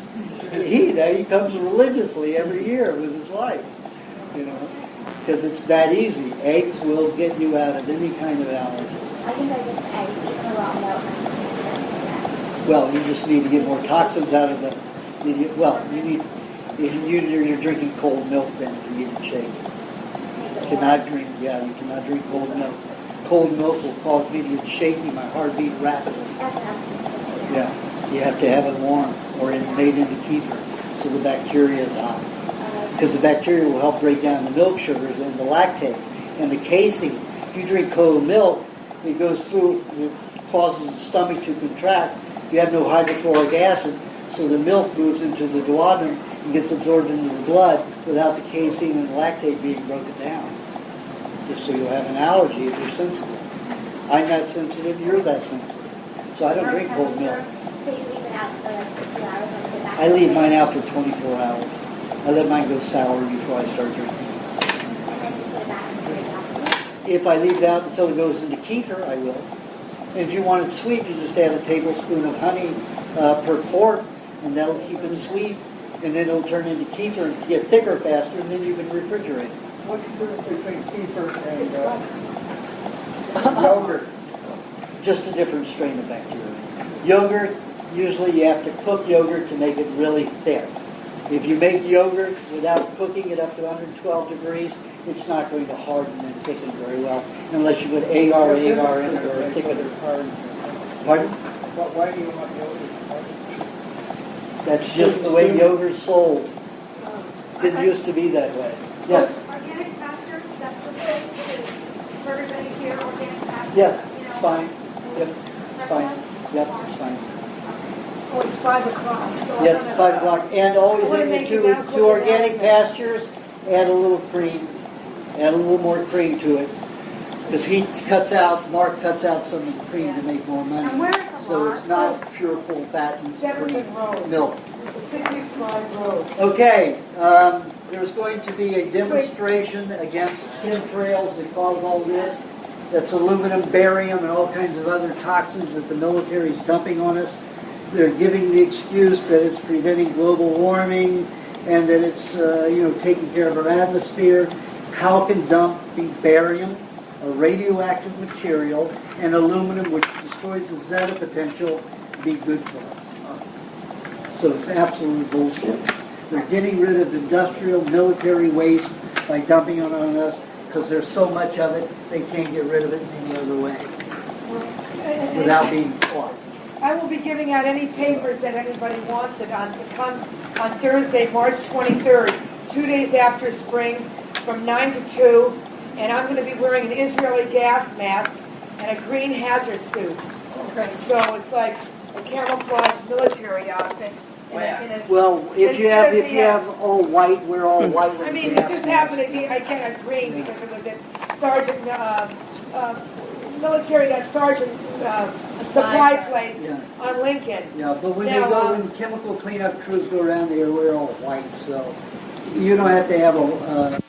He comes religiously every year with his wife, you know, because it's that easy. Eggs will get you out of any kind of allergy. I think I just ate a lot of milk. Well, you just need to get more toxins out of the. You need. If you're drinking cold milk, then you need to shake. You cannot drink. Yeah, you cannot drink cold milk. Cold milk will cause me to get shaky, my heart beat rapidly. Yeah, you have to have it warm or it's made into kefir, so the bacteria is out. Because the bacteria will help break down the milk sugars and the lactate and the casein. If you drink cold milk, it goes through, it causes the stomach to contract. You have no hydrochloric acid, so the milk moves into the duodenum and gets absorbed into the blood without the casein and the lactate being broken down. Just so you'll have an allergy if you're sensitive. I'm not sensitive, you're that sensitive. So I don't drink cold milk. So you leave it out for 2 hours and put it back? I leave mine out for 24 hours. I let mine go sour before I start drinking. And then you put it back and put it out? If I leave it out until it goes into kefir, I will. And if you want it sweet, you just add a tablespoon of honey per quart, and that'll keep it sweet. And then it'll turn into kefir and get thicker faster, and then you can refrigerate it. What's the difference between kefir and yogurt? Just a different strain of bacteria. Yogurt, usually you have to cook yogurt to make it really thick. If you make yogurt without cooking it up to 112 degrees, it's not going to harden and thicken very well, unless you put agar in it or thicken it. Pardon? Why do you want yogurt? That's just the way yogurt's sold. Didn't used to be that way. Yes? Organic pasture, that's the thing for everybody here, organic pasture. Yes, you know, fine. Yep, fine. Yep, it's fine. Oh, it's 5 o'clock, so Yes, it's 5 o'clock. And always wanna in the make it now, two put it organic out. pastures, add a little cream. Add a little more cream to it. Because Mark cuts out some of the cream to make more money. And where's the So Mark? it's not pure full fat and Severin Road. milk. 55 Road. Okay, there's going to be a demonstration against chemtrails that cause all this. That's aluminum, barium, and all kinds of other toxins that the military is dumping on us. They're giving the excuse that it's preventing global warming and that it's taking care of our atmosphere. How can dump be barium, a radioactive material, and aluminum, which destroys the zeta potential, be good for us? So it's absolute bullshit. They're getting rid of industrial military waste by dumping it on us because there's so much of it, they can't get rid of it any other way without being caught. I will be giving out any papers that anybody wants it on to come on Thursday, March 23rd, 2 days after spring, from 9 to 2, and I'm going to be wearing an Israeli gas mask and a green hazard suit. Okay. So it's like a camouflage military outfit. Well, if you have all white, we're all white. I mean, it just happened to be, I can't agree because it was at Sergeant, Sergeant supply place on Lincoln. Yeah, but when chemical cleanup crews go around there, we're all white, so you don't have to have a